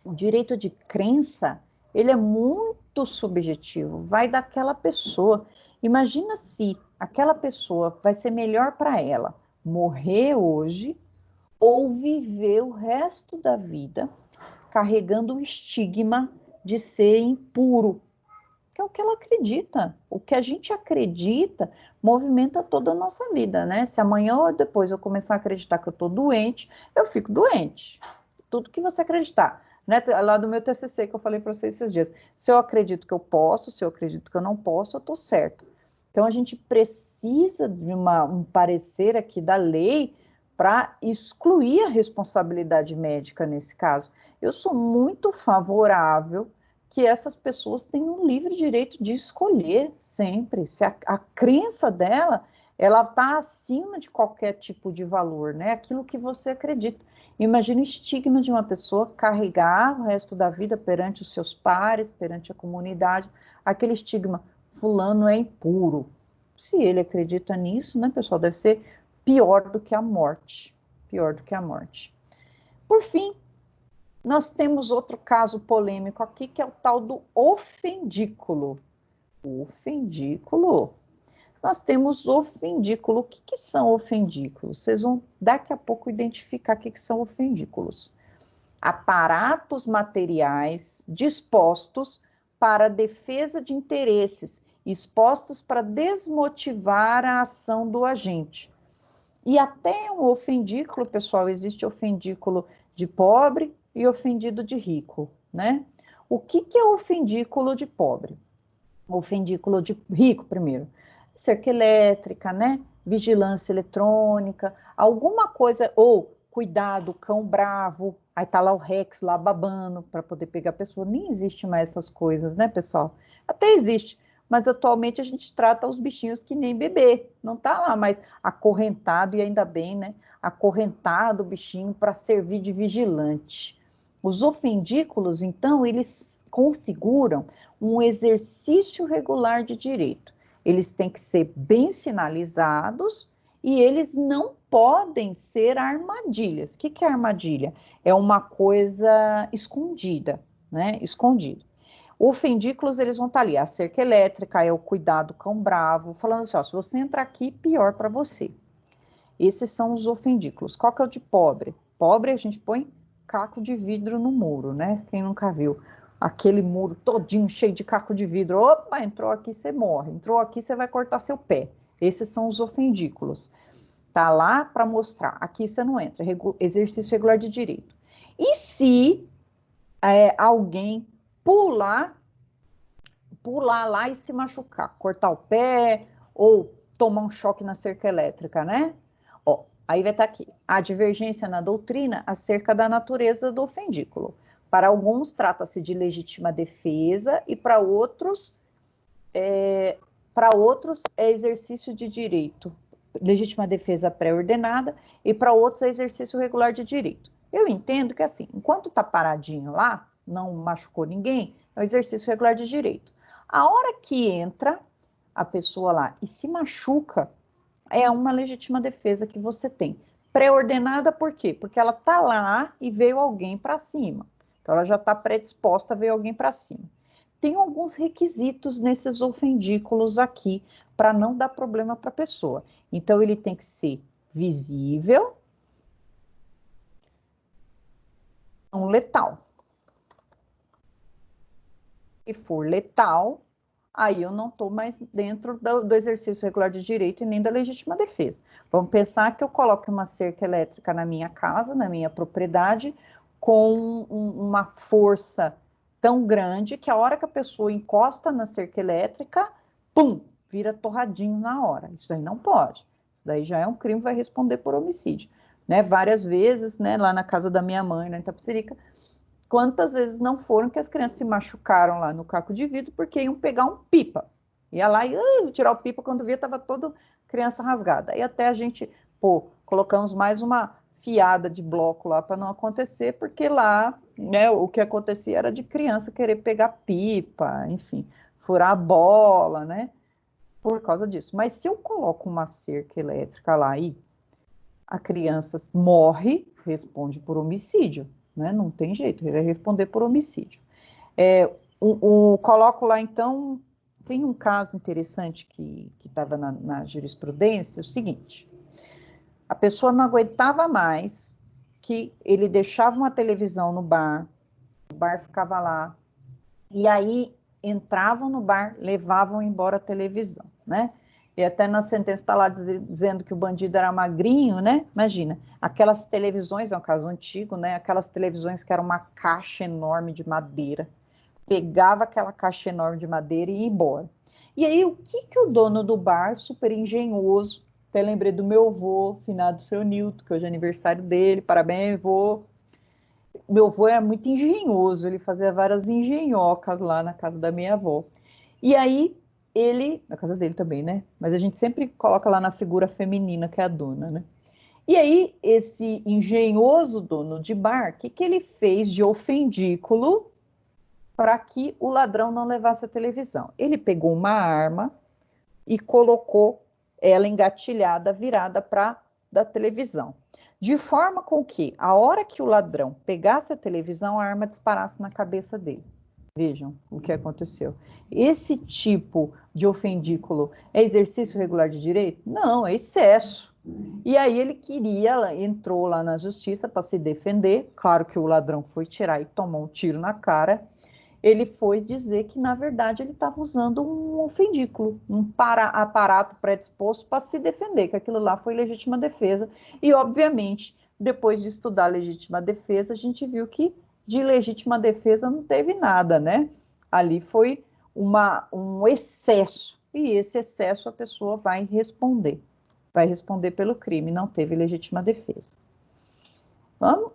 o direito de crença, ele é muito subjetivo, vai daquela pessoa. Imagina se aquela pessoa vai ser melhor para ela morrer hoje ou viver o resto da vida carregando o estigma de ser impuro, que é o que ela acredita. O que a gente acredita movimenta toda a nossa vida, né? Se amanhã ou depois eu começar a acreditar que eu estou doente, eu fico doente. Tudo que você acreditar. Né? Lá do meu TCC que eu falei para vocês esses dias. Se eu acredito que eu posso, se eu acredito que eu não posso, eu estou certo. Então, a gente precisa de um parecer aqui da lei para excluir a responsabilidade médica nesse caso. Eu sou muito favorável que essas pessoas tenham o livre direito de escolher sempre. Se a crença dela, ela está acima de qualquer tipo de valor, né? Aquilo que você acredita. Imagina o estigma de uma pessoa carregar o resto da vida perante os seus pares, perante a comunidade, aquele estigma, fulano é impuro. Se ele acredita nisso, né, pessoal, deve ser pior do que a morte. Pior do que a morte. Por fim, nós temos outro caso polêmico aqui, que é o tal do ofendículo. O ofendículo. Nós temos ofendículo. O que são ofendículos? Vocês vão daqui a pouco identificar o que são ofendículos. Aparatos materiais dispostos para a defesa de interesses, expostos para desmotivar a ação do agente. E até um ofendículo, pessoal, existe ofendículo de pobre e ofendido de rico, né? O que é ofendículo de pobre? Ofendículo de rico, primeiro. Cerca elétrica, né? Vigilância eletrônica, alguma coisa, ou cuidado, cão bravo, aí tá lá o Rex lá babando para poder pegar a pessoa. Nem existe mais essas coisas, né, pessoal? Até existe, mas atualmente a gente trata os bichinhos que nem bebê, não tá lá mais acorrentado, e ainda bem, né? Acorrentado o bichinho para servir de vigilante. Os ofendículos, então, eles configuram um exercício regular de direito. Eles têm que ser bem sinalizados e eles não podem ser armadilhas. O que é armadilha? É uma coisa escondida, né? Escondida. Ofendículos, eles vão estar ali. A cerca elétrica é o cuidado cão bravo, falando assim, ó, se você entrar aqui, pior para você. Esses são os ofendículos. Qual que é o de pobre? Pobre, a gente põe caco de vidro no muro, né? Quem nunca viu? Aquele muro todinho cheio de caco de vidro. Opa, entrou aqui, você morre. Entrou aqui, você vai cortar seu pé. Esses são os ofendículos. Tá lá para mostrar. Aqui você não entra. Exercício regular de direito. E se alguém pular lá e se machucar, cortar o pé ou tomar um choque na cerca elétrica, né? Ó, aí vai estar aqui, a divergência na doutrina acerca da natureza do ofendículo. Para alguns, trata-se de legítima defesa e para outros é exercício de direito. Legítima defesa pré-ordenada e para outros é exercício regular de direito. Eu entendo que assim, enquanto está paradinho lá, não machucou ninguém, é o exercício regular de direito. A hora que entra a pessoa lá e se machuca, é uma legítima defesa que você tem. Pré-ordenada por quê? Porque ela está lá e veio alguém para cima. Então, ela já está predisposta a ver alguém para cima. Tem alguns requisitos nesses ofendículos aqui para não dar problema para a pessoa. Então, ele tem que ser visível, não letal. Se for letal, aí eu não estou mais dentro do exercício regular de direito e nem da legítima defesa. Vamos pensar que eu coloque uma cerca elétrica na minha casa, na minha propriedade, com uma força tão grande que a hora que a pessoa encosta na cerca elétrica, pum, vira torradinho na hora. Isso daí não pode. Isso daí já é um crime, vai responder por homicídio. Né? Várias vezes, né, lá na casa da minha mãe, na Itapecerica, quantas vezes não foram que as crianças se machucaram lá no caco de vidro porque iam pegar um pipa. Ia lá e tirar o pipa, quando via estava toda criança rasgada. Aí até a gente, colocamos mais uma fiada de bloco lá para não acontecer, porque lá, né, o que acontecia era de criança querer pegar pipa, enfim, furar a bola, né, por causa disso. Mas se eu coloco uma cerca elétrica lá e a criança morre, responde por homicídio, né? Não tem jeito, ele vai responder por homicídio. Coloco lá, então, tem um caso interessante que estava na jurisprudência, o seguinte, a pessoa não aguentava mais que ele deixava uma televisão no bar, o bar ficava lá, e aí entravam no bar, levavam embora a televisão, né? E até na sentença está lá dizendo que o bandido era magrinho, né? Imagina, aquelas televisões, é um caso antigo, né? Aquelas televisões que era uma caixa enorme de madeira. Pegava aquela caixa enorme de madeira e ia embora. E aí, o que o dono do bar, super engenhoso, até lembrei do meu avô, finado seu Nilton, que hoje é aniversário dele, parabéns, vô. Meu avô era muito engenhoso, ele fazia várias engenhocas lá na casa da minha avó. E aí, ele, na casa dele também, né? Mas a gente sempre coloca lá na figura feminina, que é a dona, né? E aí, esse engenhoso dono de bar, o que ele fez de ofendículo para que o ladrão não levasse a televisão? Ele pegou uma arma e colocou ela engatilhada, virada para da televisão. De forma com que, a hora que o ladrão pegasse a televisão, a arma disparasse na cabeça dele. Vejam o que aconteceu. Esse tipo de ofendículo é exercício regular de direito? Não, é excesso. E aí ele entrou lá na justiça para se defender. Claro que o ladrão foi tirar e tomou um tiro na cara. Ele foi dizer que, na verdade, ele estava usando um ofendículo, um aparato predisposto para se defender, que aquilo lá foi legítima defesa. E, obviamente, depois de estudar legítima defesa, a gente viu que de legítima defesa não teve nada, né? Ali foi um excesso, e esse excesso a pessoa vai responder pelo crime, não teve legítima defesa. Vamos,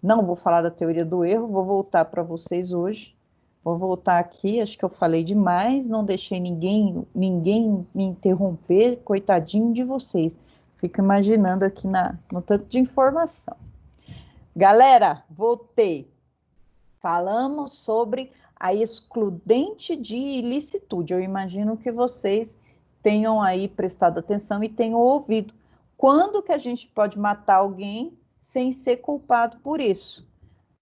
não vou falar da teoria do erro, vou voltar para vocês hoje. Vou voltar aqui, acho que eu falei demais, não deixei ninguém me interromper, coitadinho de vocês. Fico imaginando aqui no tanto de informação. Galera, voltei. Falamos sobre a excludente de ilicitude. Eu imagino que vocês tenham aí prestado atenção e tenham ouvido. Quando que a gente pode matar alguém sem ser culpado por isso?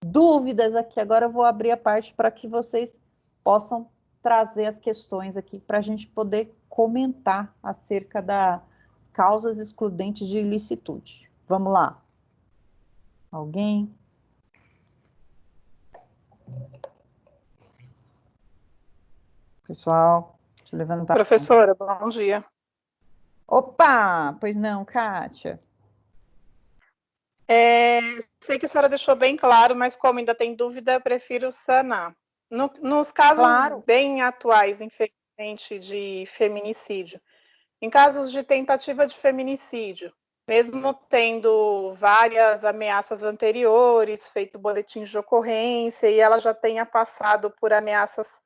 Dúvidas aqui, agora eu vou abrir a parte para que vocês possam trazer as questões aqui para a gente poder comentar acerca das causas excludentes de ilicitude. Vamos lá. Alguém? Pessoal, deixa eu levantar. Professora, bom dia. Opa, pois não, Kátia? Sei que a senhora deixou bem claro, mas como ainda tem dúvida, eu prefiro sanar. Nos casos bem atuais, infelizmente, de feminicídio, em casos de tentativa de feminicídio, mesmo tendo várias ameaças anteriores, feito boletim de ocorrência, e ela já tenha passado por ameaças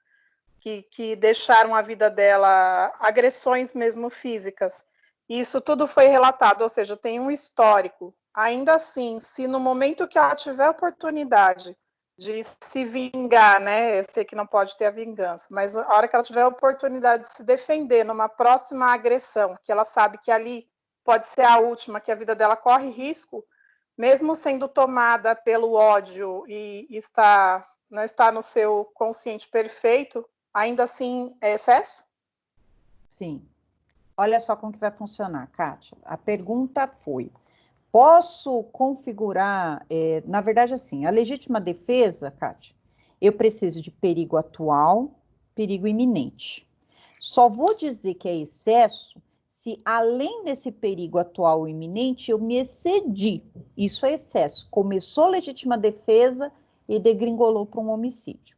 que deixaram a vida dela, agressões mesmo físicas, e isso tudo foi relatado, ou seja, tem um histórico. Ainda assim, se no momento que ela tiver oportunidade de se vingar, né? Eu sei que não pode ter a vingança, mas a hora que ela tiver a oportunidade de se defender numa próxima agressão, que ela sabe que ali pode ser a última, que a vida dela corre risco, mesmo sendo tomada pelo ódio e não está no seu consciente perfeito, ainda assim é excesso? Sim. Olha só como que vai funcionar, Kátia. A pergunta foi: posso configurar, na verdade, assim, a legítima defesa, Kátia, eu preciso de perigo atual, perigo iminente. Só vou dizer que é excesso se, além desse perigo atual e iminente, eu me excedi. Isso é excesso. Começou legítima defesa e degringolou para um homicídio.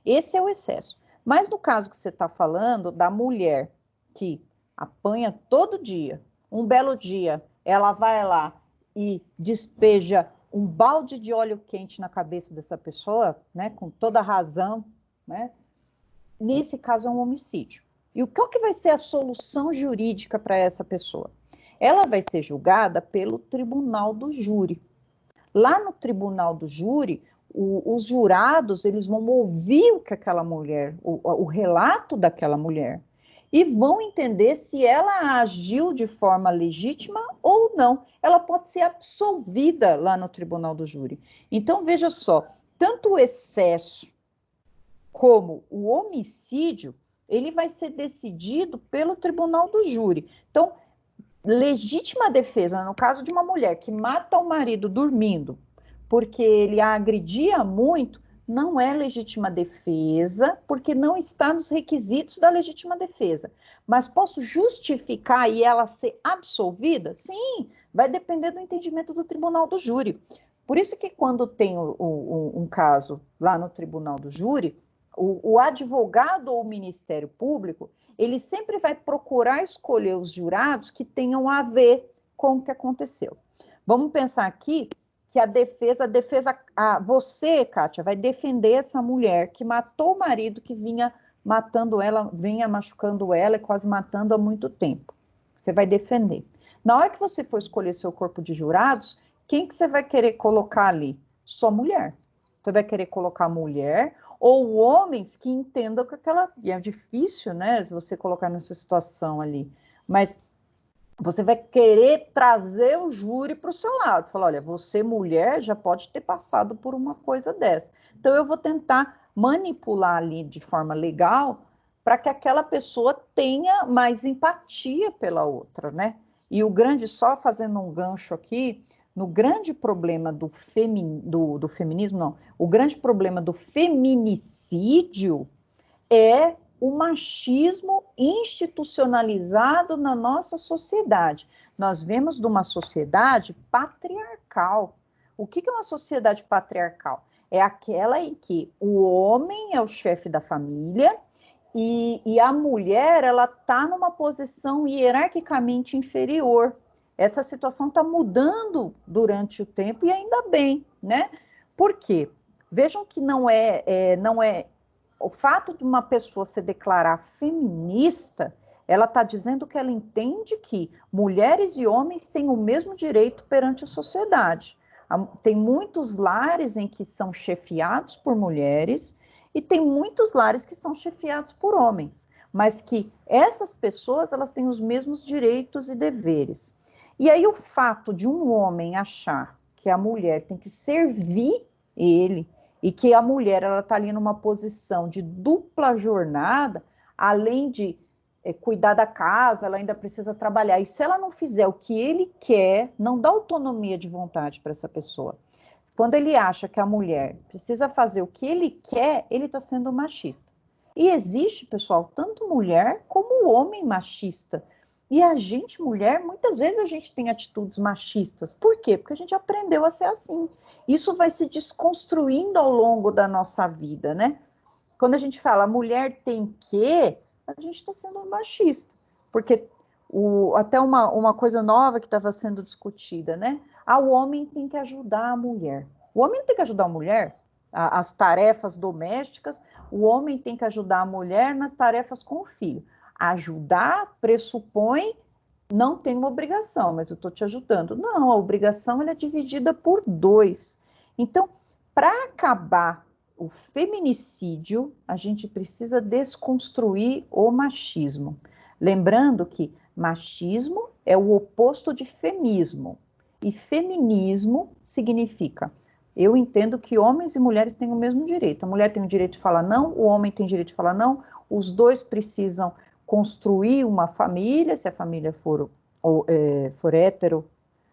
Esse é o excesso. Mas no caso que você está falando, da mulher que apanha todo dia, um belo dia, ela vai lá e despeja um balde de óleo quente na cabeça dessa pessoa, né, com toda a razão, né? Nesse caso é um homicídio. E qual que vai ser a solução jurídica para essa pessoa? Ela vai ser julgada pelo tribunal do júri. Lá no tribunal do júri, os jurados, eles vão ouvir o que aquela mulher, o relato daquela mulher, e vão entender se ela agiu de forma legítima ou não. Ela pode ser absolvida lá no tribunal do júri. Então, veja só, tanto o excesso como o homicídio, ele vai ser decidido pelo tribunal do júri. Então, legítima defesa, no caso de uma mulher que mata o marido dormindo, porque ele a agredia muito, não é legítima defesa, porque não está nos requisitos da legítima defesa. Mas posso justificar e ela ser absolvida? Sim, vai depender do entendimento do tribunal do júri. Por isso que quando tem um caso lá no tribunal do júri, o advogado ou o Ministério Público, ele sempre vai procurar escolher os jurados que tenham a ver com o que aconteceu. Vamos pensar aqui que você, Kátia, vai defender essa mulher que matou o marido, que vinha matando ela, vinha machucando ela e quase matando há muito tempo. Você vai defender. Na hora que você for escolher seu corpo de jurados, quem que você vai querer colocar ali? Só mulher. Você vai querer colocar mulher ou homens que entendam que aquela... E é difícil, né, você colocar nessa situação ali. Mas você vai querer trazer o júri para o seu lado. Falar, olha, você mulher já pode ter passado por uma coisa dessa. Então eu vou tentar manipular ali de forma legal para que aquela pessoa tenha mais empatia pela outra, né? E o grande, só fazendo um gancho aqui, no grande problema do feminismo, não, o grande problema do feminicídio é o machismo institucionalizado na nossa sociedade. Nós vemos de uma sociedade patriarcal. O que é uma sociedade patriarcal? É aquela em que o homem é o chefe da família e a mulher, ela está numa posição hierarquicamente inferior. Essa situação está mudando durante o tempo e ainda bem, né? Por quê? Vejam que não é o fato de uma pessoa se declarar feminista, ela está dizendo que ela entende que mulheres e homens têm o mesmo direito perante a sociedade. Tem muitos lares em que são chefiados por mulheres e tem muitos lares que são chefiados por homens, mas que essas pessoas, elas têm os mesmos direitos e deveres. E aí o fato de um homem achar que a mulher tem que servir ele, e que a mulher ela está ali numa posição de dupla jornada, além de cuidar da casa, ela ainda precisa trabalhar. E se ela não fizer o que ele quer, não dá autonomia de vontade para essa pessoa. Quando ele acha que a mulher precisa fazer o que ele quer, ele está sendo machista. E existe, pessoal, tanto mulher como homem machista. E a gente, mulher, muitas vezes a gente tem atitudes machistas. Por quê? Porque a gente aprendeu a ser assim. Isso vai se desconstruindo ao longo da nossa vida, né? Quando a gente fala mulher tem que, a gente está sendo machista. Porque até uma coisa nova que estava sendo discutida, né? O homem tem que ajudar a mulher. O homem não tem que ajudar a mulher as tarefas domésticas, o homem tem que ajudar a mulher nas tarefas com o filho. Ajudar pressupõe, não tem uma obrigação, mas eu estou te ajudando. Não, a obrigação ela é dividida por dois. Então, para acabar o feminicídio, a gente precisa desconstruir o machismo. Lembrando que machismo é o oposto de feminismo. E feminismo significa, eu entendo que homens e mulheres têm o mesmo direito. A mulher tem o direito de falar não, o homem tem o direito de falar não, os dois precisam construir uma família, se a família for hétero,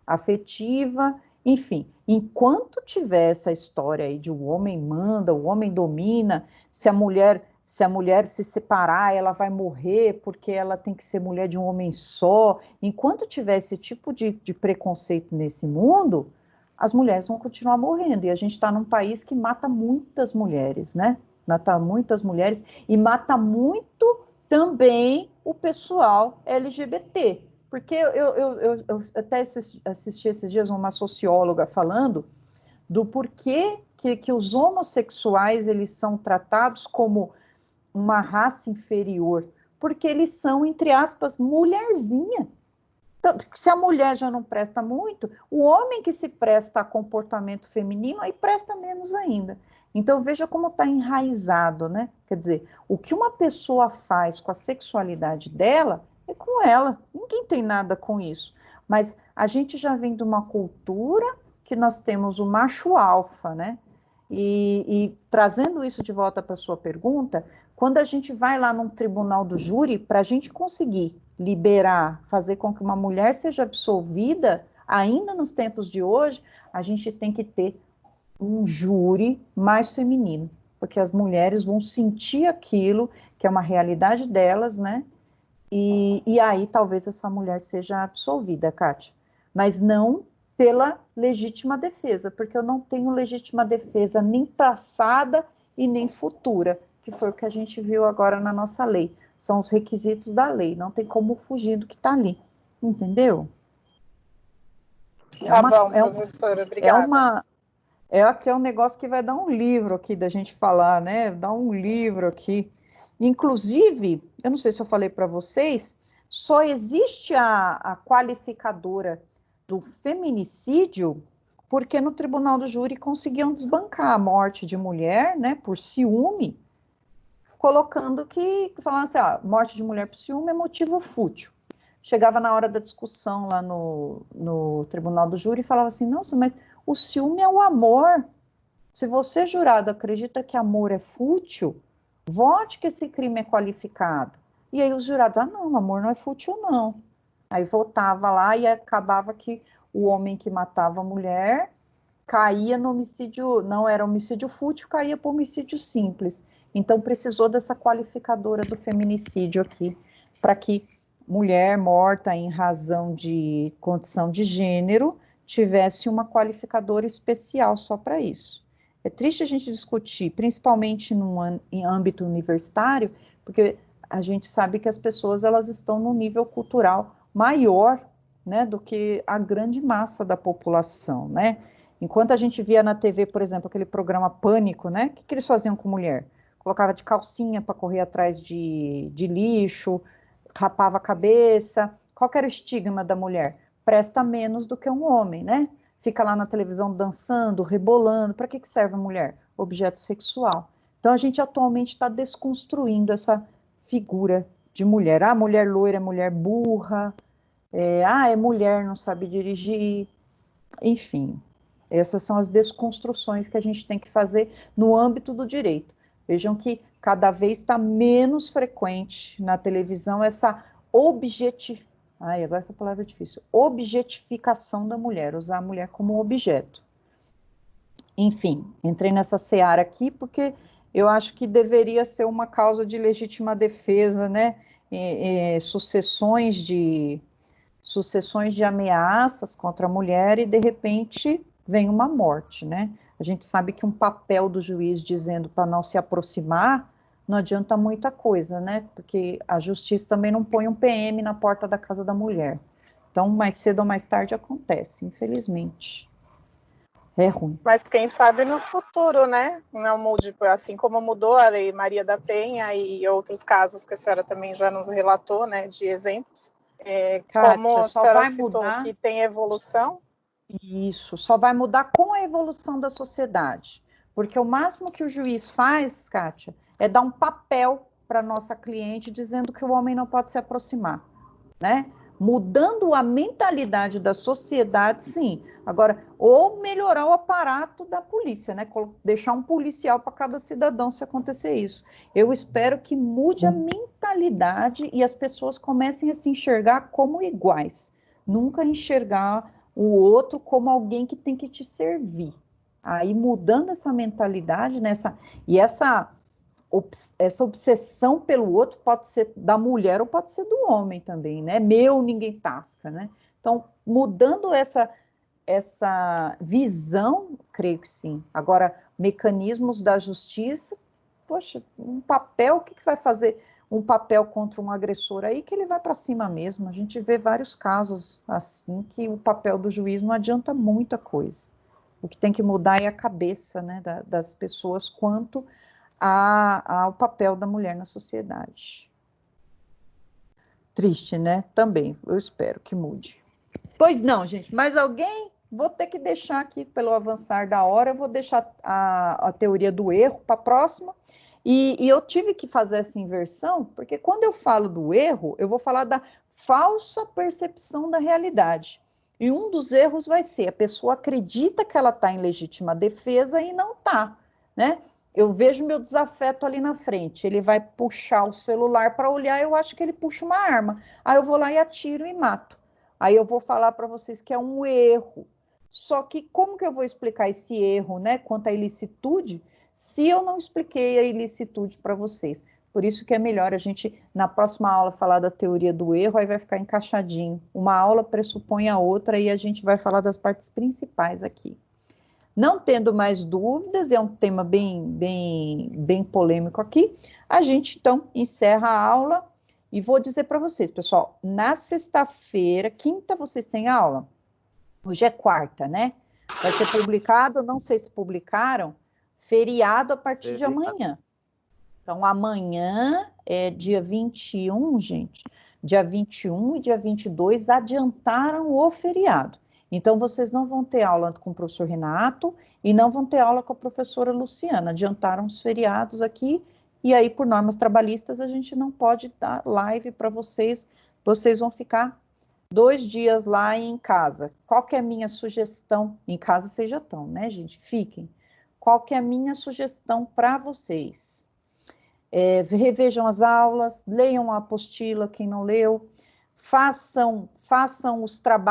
afetiva, enfim. Enquanto tiver essa história aí de o homem manda, o homem domina, se a mulher se separar, ela vai morrer porque ela tem que ser mulher de um homem só. Enquanto tiver esse tipo de preconceito nesse mundo, as mulheres vão continuar morrendo. E a gente está num país que mata muitas mulheres, né? Mata muitas mulheres e mata muito também o pessoal LGBT. Porque eu até assisti esses dias uma socióloga falando do porquê que os homossexuais eles são tratados como uma raça inferior, porque eles são, entre aspas, mulherzinha. Então, se a mulher já não presta muito, o homem que se presta a comportamento feminino, aí presta menos ainda. Então, veja como está enraizado, né? Quer dizer, o que uma pessoa faz com a sexualidade dela, é com ela. Ninguém tem nada com isso. Mas a gente já vem de uma cultura que nós temos o macho alfa, né? E trazendo isso de volta para a sua pergunta, quando a gente vai lá num tribunal do júri, para a gente conseguir liberar, fazer com que uma mulher seja absolvida, ainda nos tempos de hoje, a gente tem que ter um júri mais feminino, porque as mulheres vão sentir aquilo, que é uma realidade delas, né? E aí talvez essa mulher seja absolvida, Kátia. Mas não pela legítima defesa, porque eu não tenho legítima defesa nem passada e nem futura, que foi o que a gente viu agora na nossa lei. São os requisitos da lei, não tem como fugir do que está ali. Entendeu? Tá bom, professora, obrigada. Aqui é um negócio que vai dar um livro aqui da gente falar, né? Dá um livro aqui. Inclusive, eu não sei se eu falei para vocês, só existe a qualificadora do feminicídio porque no tribunal do júri conseguiam desbancar a morte de mulher, né, por ciúme, colocando falando assim, morte de mulher por ciúme é motivo fútil. Chegava na hora da discussão lá no tribunal do júri e falava assim, nossa, mas o ciúme é o amor. Se você, jurado, acredita que amor é fútil, vote que esse crime é qualificado. E aí os jurados, não, amor não é fútil, não. Aí votava lá e acabava que o homem que matava a mulher caía no homicídio, não era homicídio fútil, caía para homicídio simples. Então precisou dessa qualificadora do feminicídio aqui, para que mulher morta em razão de condição de gênero tivesse uma qualificadora especial só para isso. É triste a gente discutir, principalmente em âmbito universitário, porque a gente sabe que as pessoas elas estão num nível cultural maior, né, do que a grande massa da população, né? Enquanto a gente via na TV, por exemplo, aquele programa Pânico, né? O que eles faziam com mulher? Colocava de calcinha para correr atrás de lixo, rapava a cabeça. Qual que era o estigma da mulher? Presta menos do que um homem, né? Fica lá na televisão dançando, rebolando. Para que serve a mulher? Objeto sexual. Então a gente atualmente está desconstruindo essa figura de mulher. Mulher loira é mulher burra. É mulher, não sabe dirigir. Enfim, essas são as desconstruções que a gente tem que fazer no âmbito do direito. Vejam que cada vez está menos frequente na televisão essa agora essa palavra é difícil. Objetificação da mulher, usar a mulher como objeto. Enfim, entrei nessa seara aqui porque eu acho que deveria ser uma causa de legítima defesa, né? Sucessões de ameaças contra a mulher e, de repente, vem uma morte, né? A gente sabe que um papel do juiz dizendo para não se aproximar não adianta muita coisa, né? Porque a justiça também não põe um PM na porta da casa da mulher. Então, mais cedo ou mais tarde acontece, infelizmente. É ruim. Mas quem sabe no futuro, né? Não mude, assim como mudou a Lei Maria da Penha e outros casos que a senhora também já nos relatou, né? De exemplos. Kátia, como a senhora citou que tem evolução. Isso, só vai mudar com a evolução da sociedade. Porque o máximo que o juiz faz, Kátia, é dar um papel para nossa cliente dizendo que o homem não pode se aproximar, né? Mudando a mentalidade da sociedade, sim. Agora, ou melhorar o aparato da polícia, né? Deixar um policial para cada cidadão se acontecer isso. Eu espero que mude a mentalidade e as pessoas comecem a se enxergar como iguais. Nunca enxergar o outro como alguém que tem que te servir. Aí, mudando essa mentalidade, essa obsessão pelo outro pode ser da mulher ou pode ser do homem também, né? Meu, ninguém tasca, né? Então, mudando essa visão, creio que sim. Agora, mecanismos da justiça, poxa, um papel, o que vai fazer um papel contra um agressor aí que ele vai para cima mesmo? A gente vê vários casos assim que o papel do juiz não adianta muita coisa. O que tem que mudar é a cabeça, né, das pessoas quanto ao papel da mulher na sociedade. Triste, né? Também, eu espero que mude. Pois não, gente, mais alguém? Vou ter que deixar aqui, pelo avançar da hora, eu vou deixar a teoria do erro para a próxima. E eu tive que fazer essa inversão, porque quando eu falo do erro, eu vou falar da falsa percepção da realidade. E um dos erros vai ser, a pessoa acredita que ela está em legítima defesa e não está, né? Eu vejo meu desafeto ali na frente, ele vai puxar o celular para olhar, eu acho que ele puxa uma arma. Aí eu vou lá e atiro e mato. Aí eu vou falar para vocês que é um erro. Só que como que eu vou explicar esse erro, né, quanto à ilicitude, se eu não expliquei a ilicitude para vocês? Por isso que é melhor a gente, na próxima aula, falar da teoria do erro, aí vai ficar encaixadinho. Uma aula pressupõe a outra e a gente vai falar das partes principais aqui. Não tendo mais dúvidas, é um tema bem polêmico aqui, a gente, então, encerra a aula e vou dizer para vocês, pessoal, na sexta-feira, quinta, vocês têm aula? Hoje é quarta, né? Vai ser publicado, não sei se publicaram, feriado a partir de amanhã. Então, amanhã é dia 21, gente. Dia 21 e dia 22 adiantaram o feriado. Então, vocês não vão ter aula com o professor Renato e não vão ter aula com a professora Luciana. Adiantaram os feriados aqui e aí, por normas trabalhistas, a gente não pode dar live para vocês. Vocês vão ficar 2 dias lá em casa. Qual que é a minha sugestão? Em casa vocês já estão, né, gente? Fiquem. Qual que é a minha sugestão para vocês? Revejam as aulas, leiam a apostila, quem não leu, façam os trabalhos.